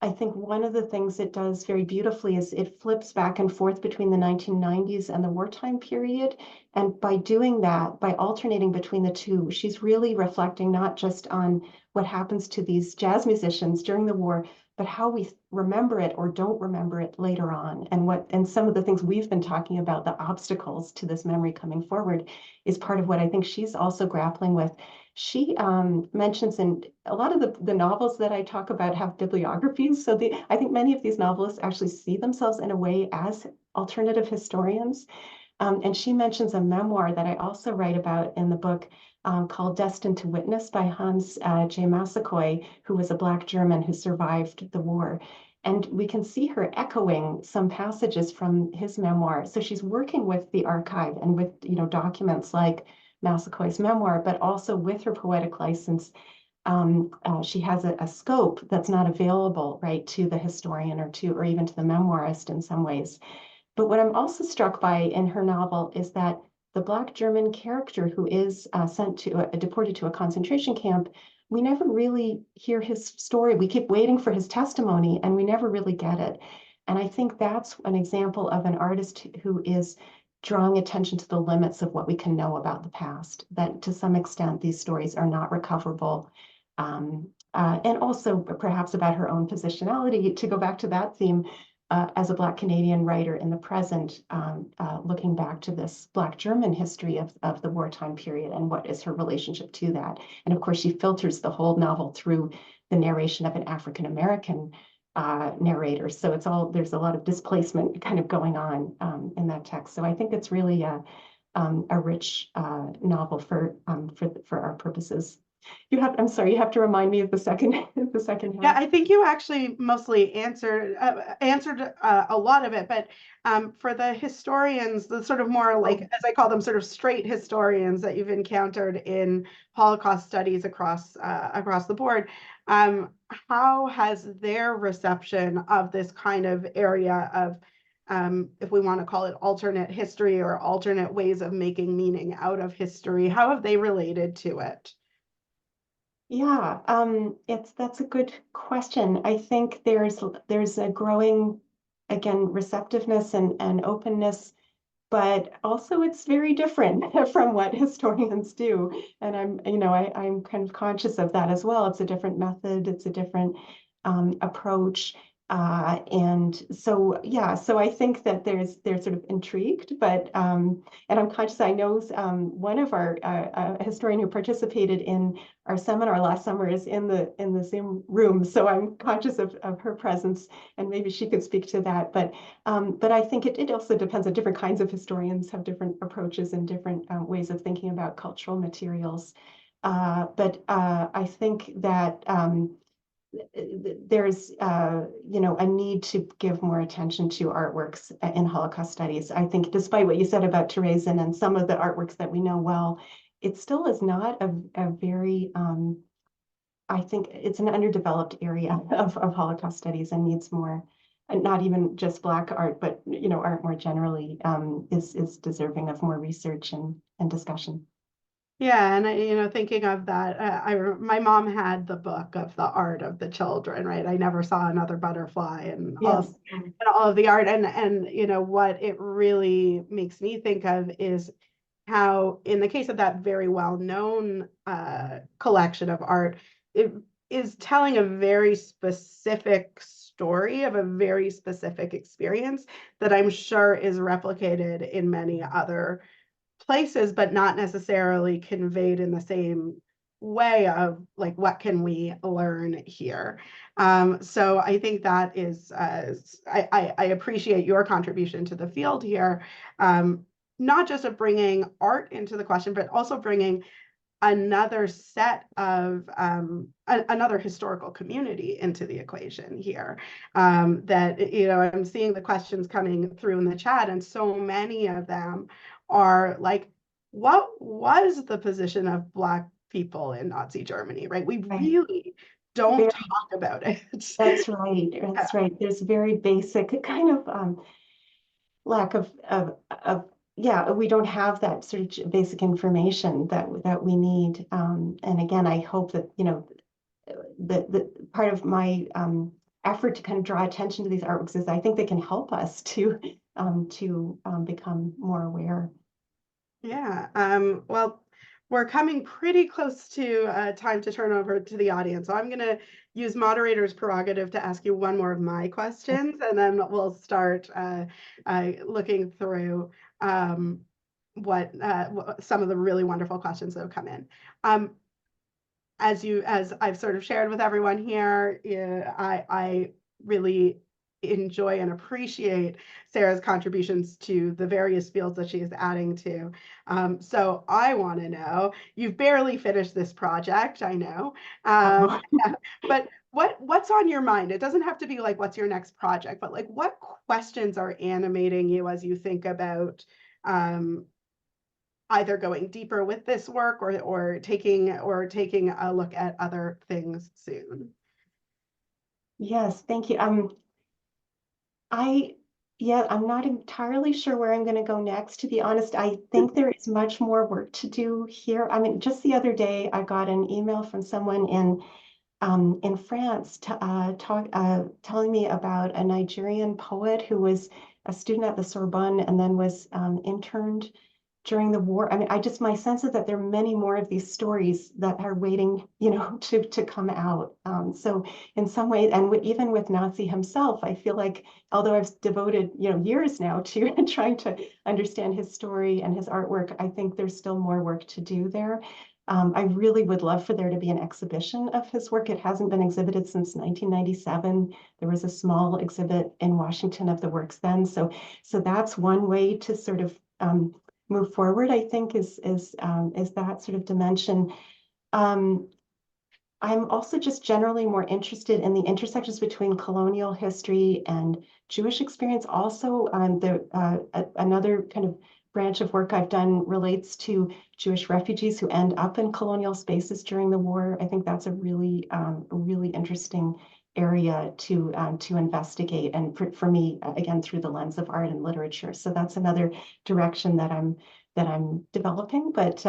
I think one of the things it does very beautifully is it flips back and forth between the 1990s and the wartime period. And by doing that, by alternating between the two, she's really reflecting not just on what happens to these jazz musicians during the war, but how we remember it or don't remember it later on. And some of the things we've been talking about, the obstacles to this memory coming forward, is part of what I think she's also grappling with. She mentions in a lot of the novels that I talk about have bibliographies. So I think many of these novelists actually see themselves in a way as alternative historians. And she mentions a memoir that I also write about in the book called Destined to Witness by Hans J. Massaquoi, who was a Black German who survived the war. And we can see her echoing some passages from his memoir. So she's working with the archive and with documents like Massaquoi's memoir, but also with her poetic license. She has a scope that's not available, right, to the historian or even to the memoirist in some ways. But what I'm also struck by in her novel is that the Black German character who is deported to a concentration camp, we never really hear his story. We keep waiting for his testimony, and we never really get it. And I think that's an example of an artist who is drawing attention to the limits of what we can know about the past, that to some extent these stories are not recoverable. And also perhaps about her own positionality, to go back to that theme, as a Black Canadian writer in the present, looking back to this Black German history of the wartime period and what is her relationship to that. And of course, she filters the whole novel through the narration of an African-American narrator. So there's a lot of displacement kind of going on in that text. So I think it's really a rich novel for our purposes. You have to remind me of the second half. Yeah, I think you actually mostly answered a lot of it, but for the historians, the sort of more like, as I call them, sort of straight historians that you've encountered in Holocaust studies across the board, How has their reception of this kind of area of, if we want to call it alternate history or alternate ways of making meaning out of history, how have they related to it? Yeah, that's a good question. I think there's a growing, again, receptiveness and openness, but also it's very different from what historians do. And I'm kind of conscious of that as well. It's a different method, it's a different approach. And so, yeah, so I think that they're sort of intrigued, but and I'm conscious. I know one of our a historian who participated in our seminar last summer is in the Zoom room, so I'm conscious of her presence, and maybe she could speak to that. But I think it also depends on different kinds of historians have different approaches and different ways of thinking about cultural materials. But I think that there's a need to give more attention to artworks in Holocaust studies. I think despite what you said about Terezin and some of the artworks that we know well, it still is not a very, I think it's an underdeveloped area of Holocaust studies and needs more, and not even just Black art, but art more generally is deserving of more research and discussion. Yeah, and thinking of that, my mom had the book of the art of the children, right? I never saw another butterfly, and Yes. all of the art, and what it really makes me think of is how, in the case of that very well-known collection of art, it is telling a very specific story of a very specific experience that I'm sure is replicated in many other places, but not necessarily conveyed in the same way of like, what can we learn here? So I think that is, I appreciate your contribution to the field here, not just of bringing art into the question, but also bringing another set of another historical community into the equation here. That I'm seeing the questions coming through in the chat, and so many of them are like, what was the position of Black people in Nazi Germany, right? We really don't talk about it. That's right. That's right. There's very basic kind of lack of yeah, we don't have that sort of basic information that we need. And again, I hope that the part of my effort to kind of draw attention to these artworks is I think they can help us to become more aware. Yeah. Well, we're coming pretty close to time to turn over to the audience. So I'm going to use moderator's prerogative to ask you one more of my questions, and then we'll start looking through what some of the really wonderful questions that have come in. As I've sort of shared with everyone here, I really enjoy and appreciate Sarah's contributions to the various fields that she is adding to. So I want to know, you've barely finished this project, I know, but what's on your mind? It doesn't have to be like, what's your next project, but like, what questions are animating you as you think about either going deeper with this work or taking a look at other things soon? Yes, thank you. I'm not entirely sure where I'm going to go next, to be honest. I think there is much more work to do here. I mean, just the other day, I got an email from someone in France telling me about a Nigerian poet who was a student at the Sorbonne and then was interned during the war. I mean, my sense is that there are many more of these stories that are waiting, to come out. So in some ways, and even with Nazi himself, I feel like, although I've devoted, years now to trying to understand his story and his artwork, I think there's still more work to do there. I really would love for there to be an exhibition of his work. It hasn't been exhibited since 1997. There was a small exhibit in Washington of the works then. So that's one way to sort of move forward, I think, is that sort of dimension. I'm also just generally more interested in the intersections between colonial history and Jewish experience. Also, another kind of branch of work I've done relates to Jewish refugees who end up in colonial spaces during the war. I think that's a really interesting area to investigate, and for me, again, through the lens of art and literature. So that's another direction that I'm developing. But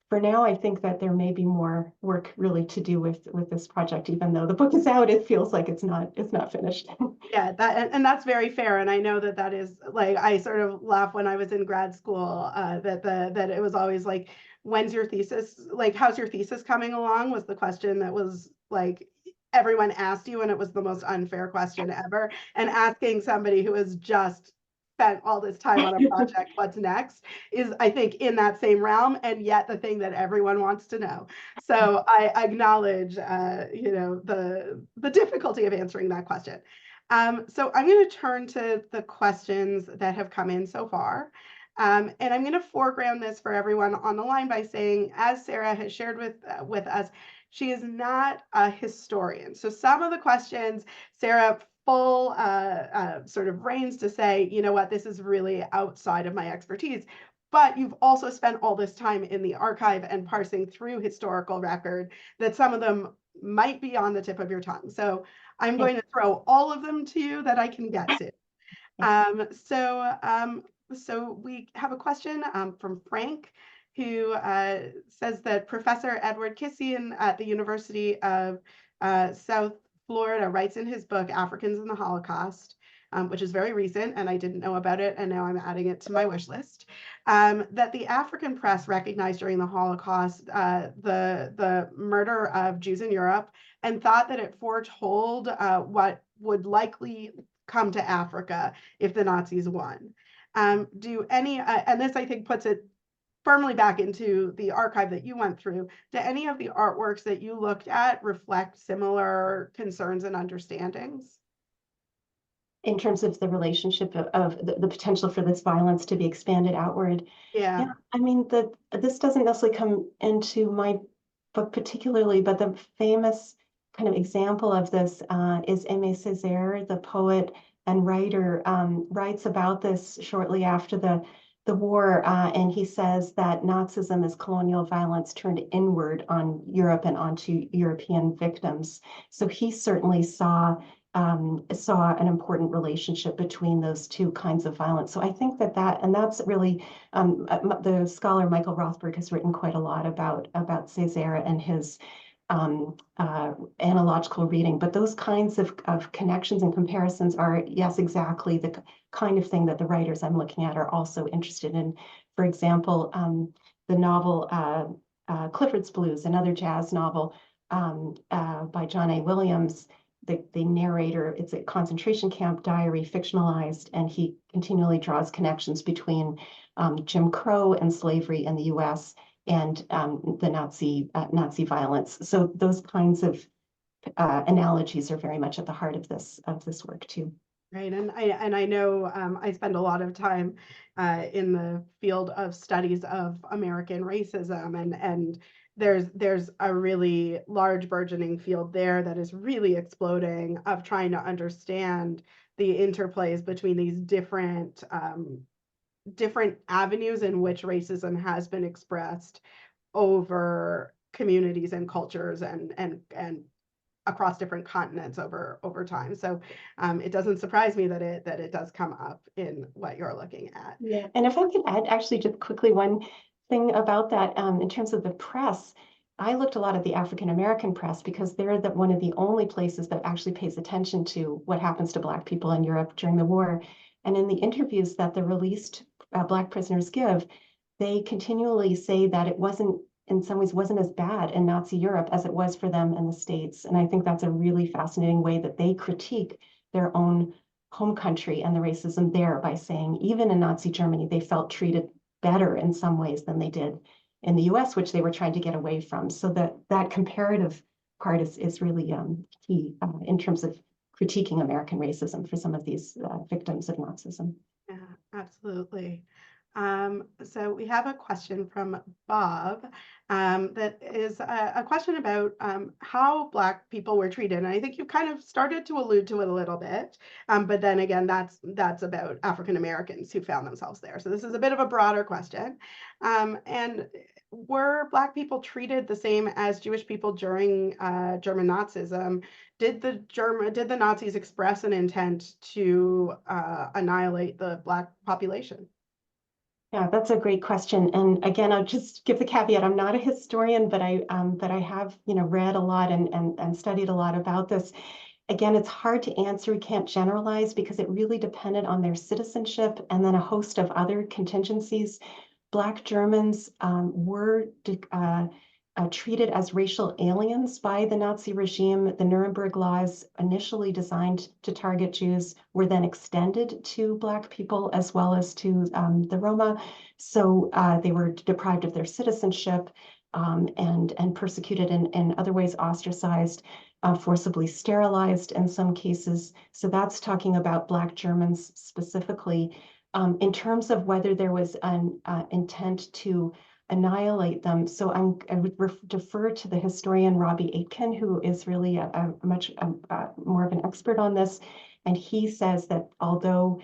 for now, I think that there may be more work really to do with this project. Even though the book is out, it feels like it's not finished. Yeah, and that's very fair. And I know that is, like, I sort of laugh when I was in grad school, that it was always like, when's your thesis? Like, how's your thesis coming along? Was the question that was like everyone asked you, and it was the most unfair question ever. And asking somebody who has just spent all this time on a project, what's next, is, I think, in that same realm, and yet the thing that everyone wants to know. So I acknowledge, the difficulty of answering that question. So I'm going to turn to the questions that have come in so far. And I'm going to foreground this for everyone on the line by saying, as Sarah has shared with us, she is not a historian. So some of the questions, Sarah full sort of reins to say, you know what, this is really outside of my expertise. But you've also spent all this time in the archive and parsing through historical record that some of them might be on the tip of your tongue. So I'm going to throw all of them to you that I can get to. So we have a question from Frank, who says that Professor Edward Kissien at the University of South Florida writes in his book, Africans in the Holocaust, which is very recent, and I didn't know about it, and now I'm adding it to my wish list, that the African press recognized during the Holocaust the murder of Jews in Europe, and thought that it foretold what would likely come to Africa if the Nazis won. And this, I think, puts it firmly back into the archive that you went through. Do any of the artworks that you looked at reflect similar concerns and understandings? In terms of the relationship of the potential for this violence to be expanded outward. Yeah. I mean, this doesn't necessarily come into my book particularly, but the famous kind of example of this is Aimé Césaire, the poet and writer, writes about this shortly after the war, and he says that Nazism is colonial violence turned inward on Europe and onto European victims. So he certainly saw an important relationship between those two kinds of violence. So I think that's really, the scholar Michael Rothberg has written quite a lot about Césaire and his analogical reading, but those kinds of connections and comparisons are, yes, exactly the kind of thing that the writers I'm looking at are also interested in. For example, the novel Clifford's Blues, another jazz novel by John A. Williams. The narrator, it's a concentration camp diary, fictionalized, and he continually draws connections between Jim Crow and slavery in the U.S. and the Nazi violence. So those kinds of analogies are very much at the heart of this work too. Right, and I know I spend a lot of time in the field of studies of American racism, and there's a really large burgeoning field there that is really exploding of trying to understand the interplays between these different avenues in which racism has been expressed over communities and cultures and across different continents over time. So it doesn't surprise me that it does come up in what you're looking at. Yeah, and if I could add actually just quickly one thing about that, in terms of the press, I looked a lot at the African American press because they're one of the only places that actually pays attention to what happens to Black people in Europe during the war. And in the interviews that the released Black prisoners give, they continually say that it wasn't, in some ways, wasn't as bad in Nazi Europe as it was for them in the States. And I think that's a really fascinating way that they critique their own home country and the racism there by saying, even in Nazi Germany, they felt treated better in some ways than they did in the US, which they were trying to get away from. So that comparative part is really key in terms of critiquing American racism for some of these victims of Nazism. Yeah, absolutely. So we have a question from Bob that is a question about how Black people were treated. And I think you kind of started to allude to it a little bit, but then again, that's about African Americans who found themselves there. So this is a bit of a broader question. And were Black people treated the same as Jewish people during German Nazism? Did the Nazis express an intent to annihilate the Black population? Yeah, that's a great question. And again, I'll just give the caveat, I'm not a historian, but I have, read a lot and studied a lot about this. Again, it's hard to answer. We can't generalize because it really depended on their citizenship and then a host of other contingencies. Black Germans were treated as racial aliens by the Nazi regime. The Nuremberg laws, initially designed to target Jews, were then extended to Black people as well as to the Roma. So they were deprived of their citizenship and persecuted in other ways, ostracized, forcibly sterilized in some cases. So that's talking about Black Germans specifically. In terms of whether there was an intent to annihilate them. So I would defer to the historian Robbie Aitken, who is really a much more of an expert on this. And he says that although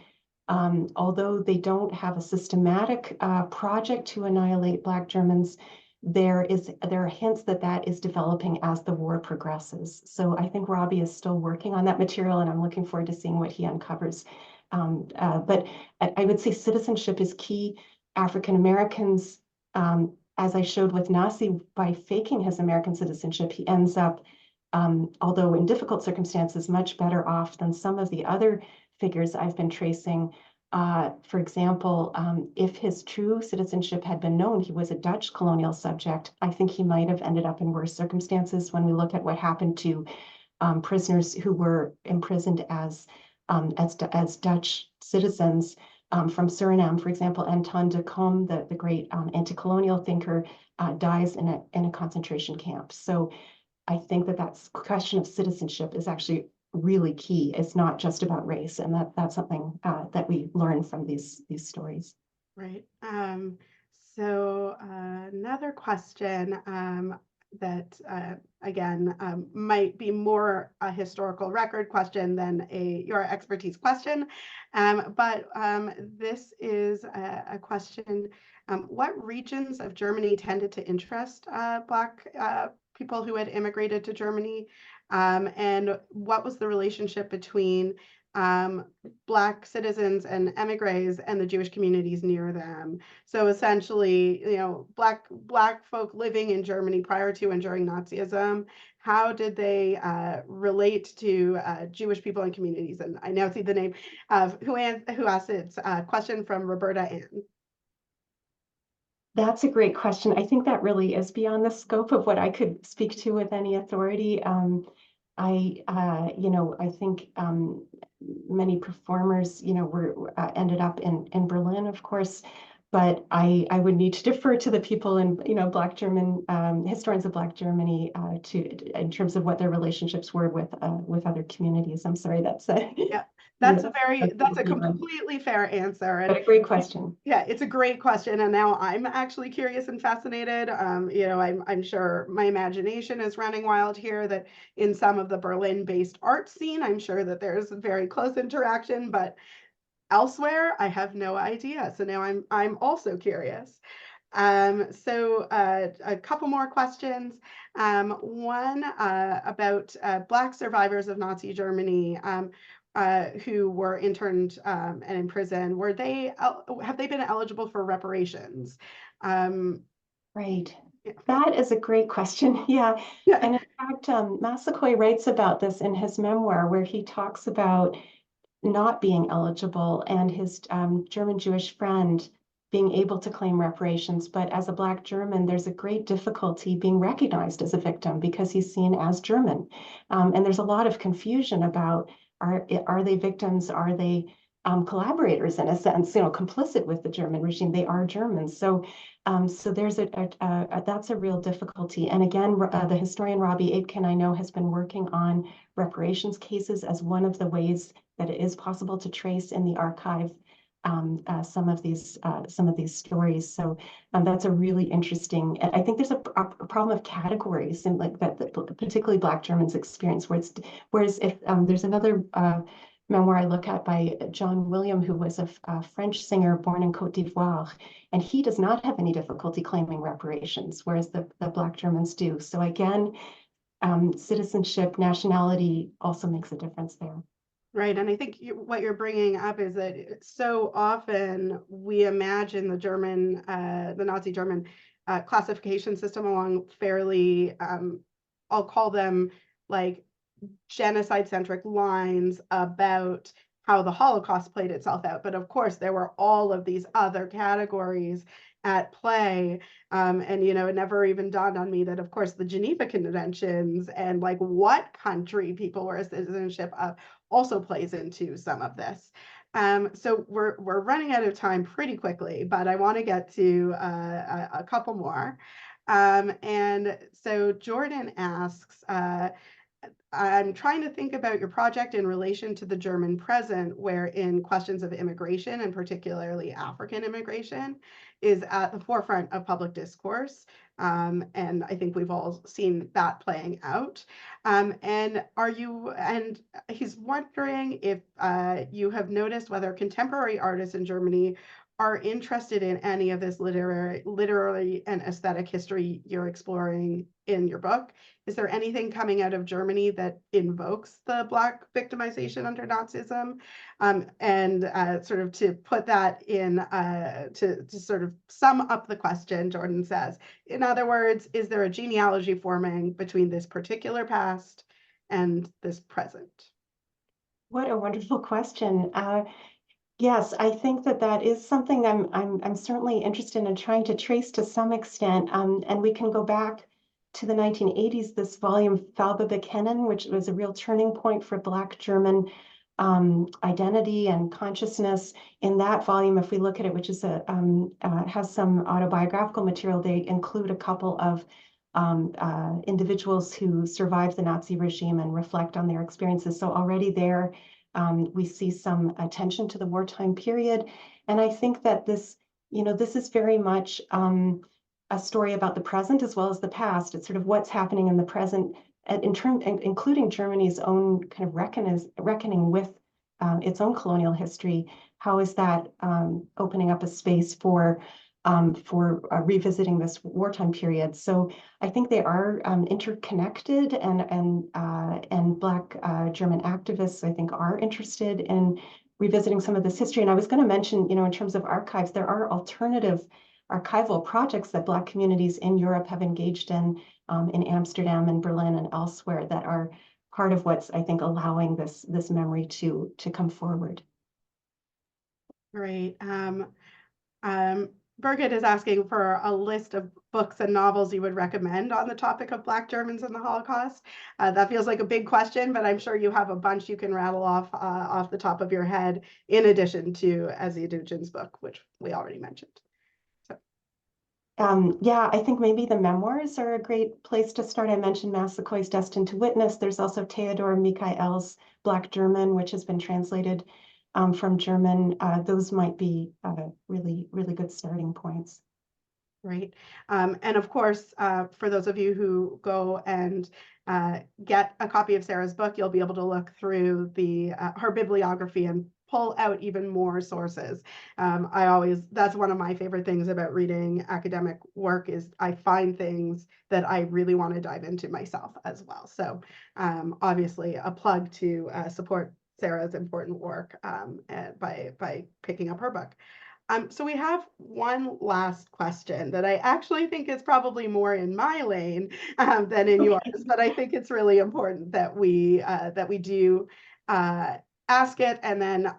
they don't have a systematic project to annihilate Black Germans, there are hints that is developing as the war progresses. So I think Robbie is still working on that material, and I'm looking forward to seeing what he uncovers. But I would say citizenship is key. African Americans, as I showed with Nasi, by faking his American citizenship, he ends up, although in difficult circumstances, much better off than some of the other figures I've been tracing. For example, if his true citizenship had been known, he was a Dutch colonial subject, I think he might have ended up in worse circumstances when we look at what happened to prisoners who were imprisoned as Dutch citizens. From Suriname, for example, Anton de Kom, the great anti-colonial thinker, dies in a concentration camp. So I think that's question of citizenship is actually really key. It's not just about race, and that's something that we learn from these stories. Right. So another question that again might be more a historical record question than your expertise question, but this is a question: what regions of Germany tended to interest Black people who had immigrated to Germany, and what was the relationship between Black citizens and emigres and the Jewish communities near them? So essentially, Black folk living in Germany prior to and during Nazism, how did they relate to Jewish people and communities? And I now see the name of who asked it. Question from Roberta Ann. That's a great question. I think that really is beyond the scope of what I could speak to with any authority. I think many performers, were ended up in Berlin, of course, but I would need to defer to the people in, Black German historians of Black Germany in terms of what their relationships were with other communities. I'm sorry, that's yeah. That's a completely fair answer. And but a great question. Yeah, it's a great question. And now I'm actually curious and fascinated. I'm sure my imagination is running wild here that in some of the Berlin-based art scene, I'm sure that there's very close interaction, but elsewhere, I have no idea. So now I'm also curious. So a couple more questions. One about Black survivors of Nazi Germany who were interned and in prison. Have they been eligible for reparations? Right. Yeah. That is a great question. Yeah. And in fact, Massaquoi writes about this in his memoir, where he talks about not being eligible and his German Jewish friend being able to claim reparations. But as a Black German, there's a great difficulty being recognized as a victim because he's seen as German. And there's a lot of confusion about are they victims? Are they collaborators in a sense, complicit with the German regime? They are Germans. So there's that's a real difficulty. And again, the historian Robbie Aitken, I know, has been working on reparations cases as one of the ways that it is possible to trace in the archive some of these stories. So that's a really interesting. I think there's a problem of categories, and like that particularly Black Germans experience, whereas if there's another memoir I look at by John William, who was a French singer born in Côte d'Ivoire, and he does not have any difficulty claiming reparations, whereas the Black Germans do. So again, citizenship, nationality also makes a difference there. Right. And I think what you're bringing up is that so often we imagine the Nazi German classification system along fairly, I'll call them like genocide-centric lines about how the Holocaust played itself out. But of course, there were all of these other categories at play. And, you know, it never even dawned on me that, of course, the Geneva Conventions and like what country people were a citizenship of also plays into some of this. So we're running out of time pretty quickly, but I want to get to a couple more. And so Jordan asks, I'm trying to think about your project in relation to the German present, wherein questions of immigration, and particularly African immigration, is at the forefront of public discourse. And I think we've all seen that playing out. And he's wondering if you have noticed whether contemporary artists in Germany are interested in any of this literary and aesthetic history you're exploring in your book. Is there anything coming out of Germany that invokes the Black victimization under Nazism? And sort of to put that in, to sort of sum up the question, Jordan says, in other words, is there a genealogy forming between this particular past and this present? What a wonderful question. Yes, I think that is something I'm certainly interested in trying to trace to some extent. And we can go back to the 1980s, this volume, Falbe Bekennen, which was a real turning point for Black German identity and consciousness. In that volume, if we look at it, which is has some autobiographical material, they include a couple of individuals who survived the Nazi regime and reflect on their experiences. So already there, we see some attention to the wartime period. And I think that this is very much a story about the present as well as the past. It's sort of what's happening in the present, including Germany's own kind of reckoning with its own colonial history. How is that opening up a space for revisiting this wartime period? So I think they are interconnected, and Black German activists, I think, are interested in revisiting some of this history. And I was going to mention, in terms of archives, there are alternative archival projects that Black communities in Europe have engaged in Amsterdam and Berlin and elsewhere that are part of what's, I think, allowing this memory to come forward. Great. Birgit is asking for a list of books and novels you would recommend on the topic of Black Germans and the Holocaust. That feels like a big question, but I'm sure you have a bunch you can rattle off the top of your head, in addition to Ezzy Dugin's book, which we already mentioned. Yeah, I think maybe the memoirs are a great place to start. I mentioned Massaquoy's Destined to Witness. There's also Theodor Michael's Black German, which has been translated from German. Those might be really, really good starting points. Right. And of course, for those of you who go and get a copy of Sarah's book, you'll be able to look through her bibliography and pull out even more sources. That's one of my favorite things about reading academic work, is I find things that I really want to dive into myself as well. So obviously a plug to support Sarah's important work by picking up her book. So we have one last question that I actually think is probably more in my lane than in yours, but I think it's really important that we do ask it, and then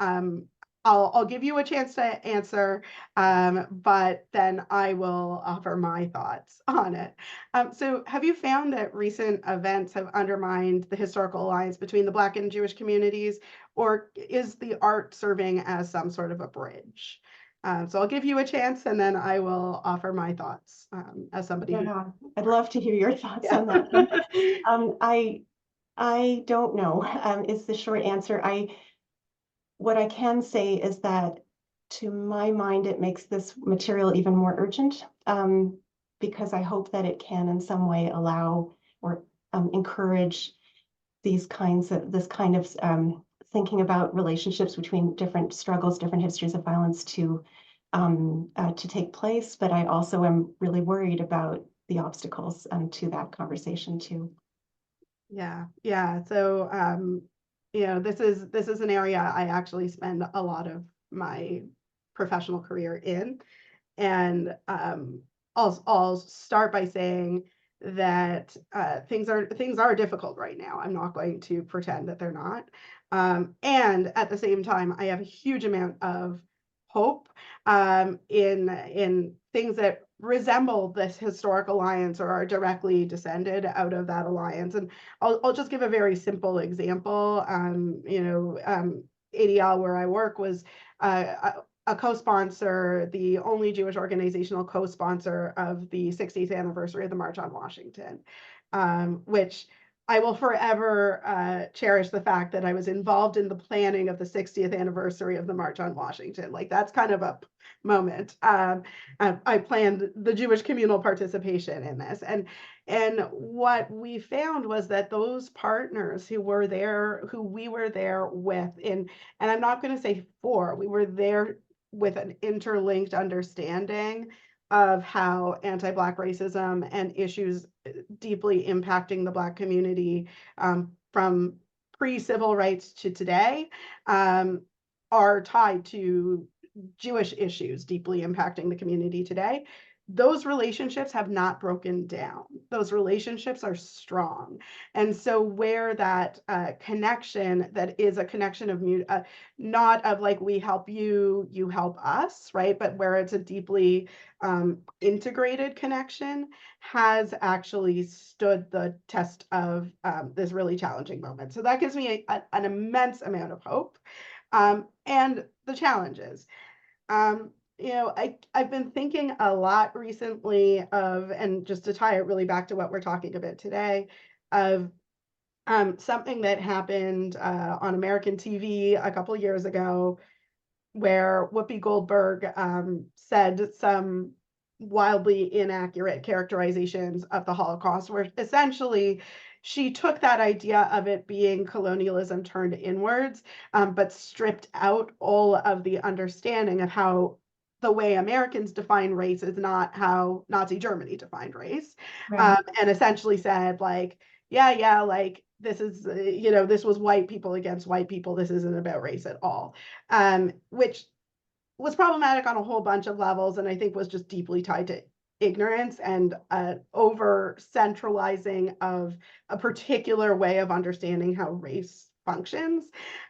I'll give you a chance to answer, but then I will offer my thoughts on it. So have you found that recent events have undermined the historical alliance between the Black and Jewish communities, or is the art serving as some sort of a bridge? So I'll give you a chance, and then I will offer my thoughts as somebody. Yeah, I'd love to hear your thoughts on that. I don't know, is the short answer. What I can say is that to my mind, it makes this material even more urgent, because I hope that it can in some way allow or encourage this kind of thinking about relationships between different struggles, different histories of violence to take place. But I also am really worried about the obstacles to that conversation too. Yeah. So, this is an area I actually spend a lot of my professional career in. And I'll start by saying that things are difficult right now. I'm not going to pretend that they're not. And at the same time, I have a huge amount of hope in things that resemble this historic alliance or are directly descended out of that alliance. And I'll just give a very simple example. ADL, where I work, was a co-sponsor, the only Jewish organizational co-sponsor of the 60th anniversary of the March on Washington, which I will forever cherish the fact that I was involved in the planning of the 60th anniversary of the March on Washington. Like, that's kind of a moment. I planned the Jewish communal participation in this. And what we found was that those partners who we were there with, and I'm not going to say for, we were there with an interlinked understanding of how anti-Black racism and issues deeply impacting the Black community from pre-civil rights to today are tied to Jewish issues deeply impacting the community today. Those relationships have not broken down. Those relationships are strong. And so where that connection, that is a connection of not of like, we help you, you help us, right? But where it's a deeply integrated connection, has actually stood the test of this really challenging moment. So that gives me an immense amount of hope. And the challenges. I've been thinking a lot recently of, and just to tie it really back to what we're talking about today, of something that happened on American TV a couple years ago, where Whoopi Goldberg said some wildly inaccurate characterizations of the Holocaust, where essentially she took that idea of it being colonialism turned inwards, but stripped out all of the understanding of how the way Americans define race is not how Nazi Germany defined race. Right. And essentially said, like, yeah, like, this is, this was white people against white people. This isn't about race at all, which was problematic on a whole bunch of levels, and I think was just deeply tied to ignorance and over centralizing of a particular way of understanding how race functions.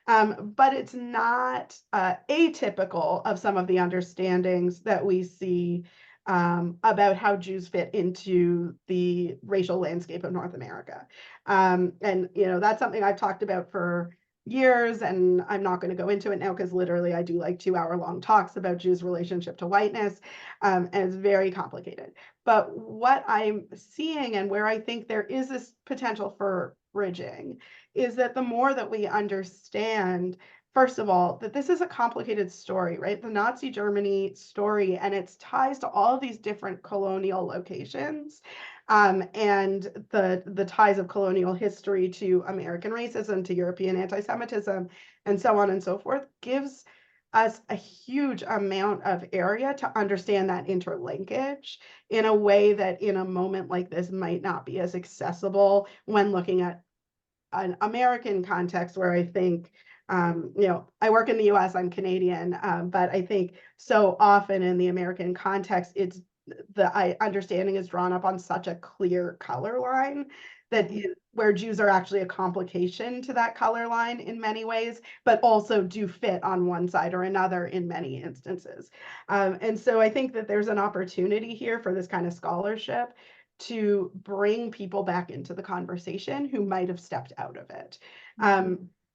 But it's not atypical of some of the understandings that we see about how Jews fit into the racial landscape of North America. And that's something I've talked about for years, and I'm not going to go into it now because literally I do like 2-hour-long talks about Jews' relationship to whiteness, and it's very complicated. But what I'm seeing, and where I think there is this potential for bridging, is that the more that we understand, first of all, that this is a complicated story, right? The Nazi Germany story and its ties to all of these different colonial locations, and the ties of colonial history to American racism, to European anti-Semitism, and so on and so forth, gives us a huge amount of area to understand that interlinkage in a way that in a moment like this might not be as accessible when looking at an American context, where I think, I work in the US, I'm Canadian, but I think so often in the American context, the understanding is drawn up on such a clear color line that where Jews are actually a complication to that color line in many ways, but also do fit on one side or another in many instances. And so I think that there's an opportunity here for this kind of scholarship to bring people back into the conversation who might have stepped out of it.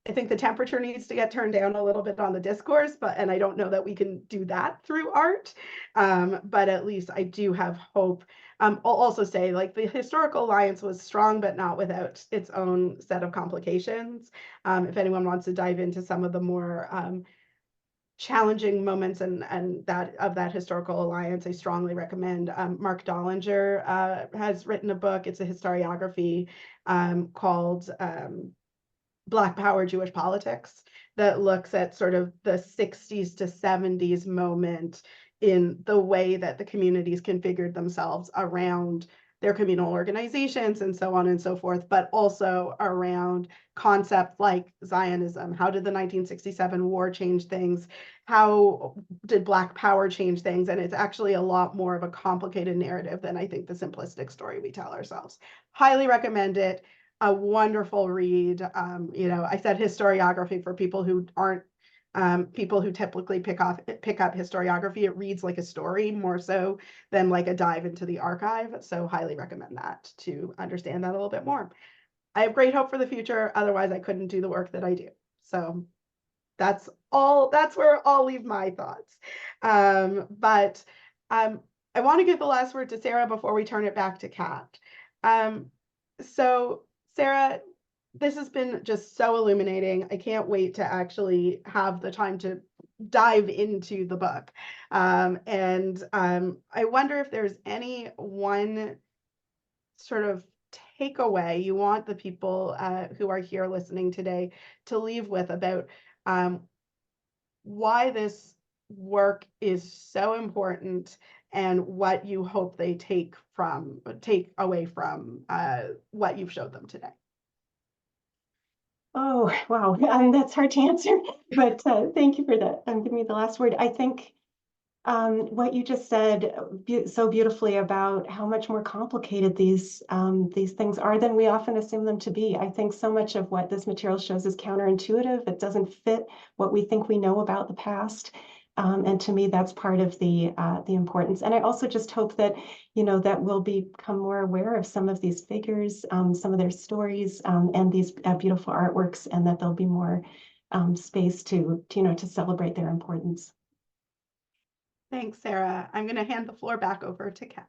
I think the temperature needs to get turned down a little bit on the discourse, and I don't know that we can do that through art, but at least I do have hope. I'll also say, like, the historical alliance was strong, but not without its own set of complications. If anyone wants to dive into some of the more challenging moments and that historical alliance, I strongly recommend. Mark Dollinger has written a book. It's a historiography called Black Power, Jewish Politics, that looks at sort of the 60s to 70s moment in the way that the communities configured themselves around their communal organizations and so on and so forth, but also around concepts like Zionism. How did the 1967 war change things? How did Black Power change things? And it's actually a lot more of a complicated narrative than I think the simplistic story we tell ourselves. Highly recommend it. A wonderful read. I said historiography for people who aren't people who typically pick up historiography. It reads like a story more so than like a dive into the archive. So highly recommend that to understand that a little bit more. I have great hope for the future. Otherwise, I couldn't do the work that I do. So that's where I'll leave my thoughts. But I want to give the last word to Sarah before we turn it back to Kat. So Sarah, this has been just so illuminating. I can't wait to actually have the time to dive into the book. And I wonder if there's any one sort of takeaway you want the people who are here listening today to leave with about why this work is so important and what you hope they take away from what you've showed them today. Oh, wow. That's hard to answer, but thank you for that. Giving me the last word. I think what you just said so beautifully about how much more complicated these things are than we often assume them to be. I think so much of what this material shows is counterintuitive. It doesn't fit what we think we know about the past. And to me, that's part of the importance. And I also just hope that, that we'll become more aware of some of these figures, some of their stories, and these beautiful artworks, and that there'll be more space to celebrate their importance. Thanks, Sarah. I'm going to hand the floor back over to Kat.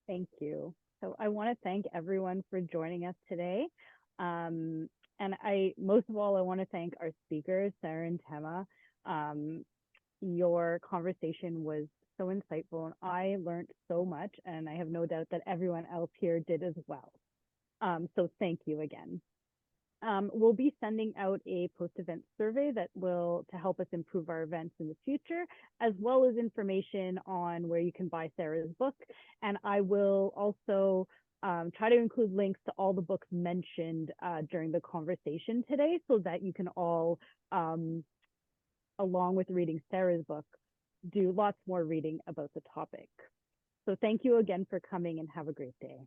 Thank you. So I want to thank everyone for joining us today. And most of all, I want to thank our speakers, Sarah and Tema. Your conversation was so insightful, and I learned so much, and I have no doubt that everyone else here did as well. So thank you again. We'll be sending out a post-event survey to help us improve our events in the future, as well as information on where you can buy Sarah's book. And I will also try to include links to all the books mentioned during the conversation today, so that you can all, along with reading Sarah's book, do lots more reading about the topic. So thank you again for coming, and have a great day.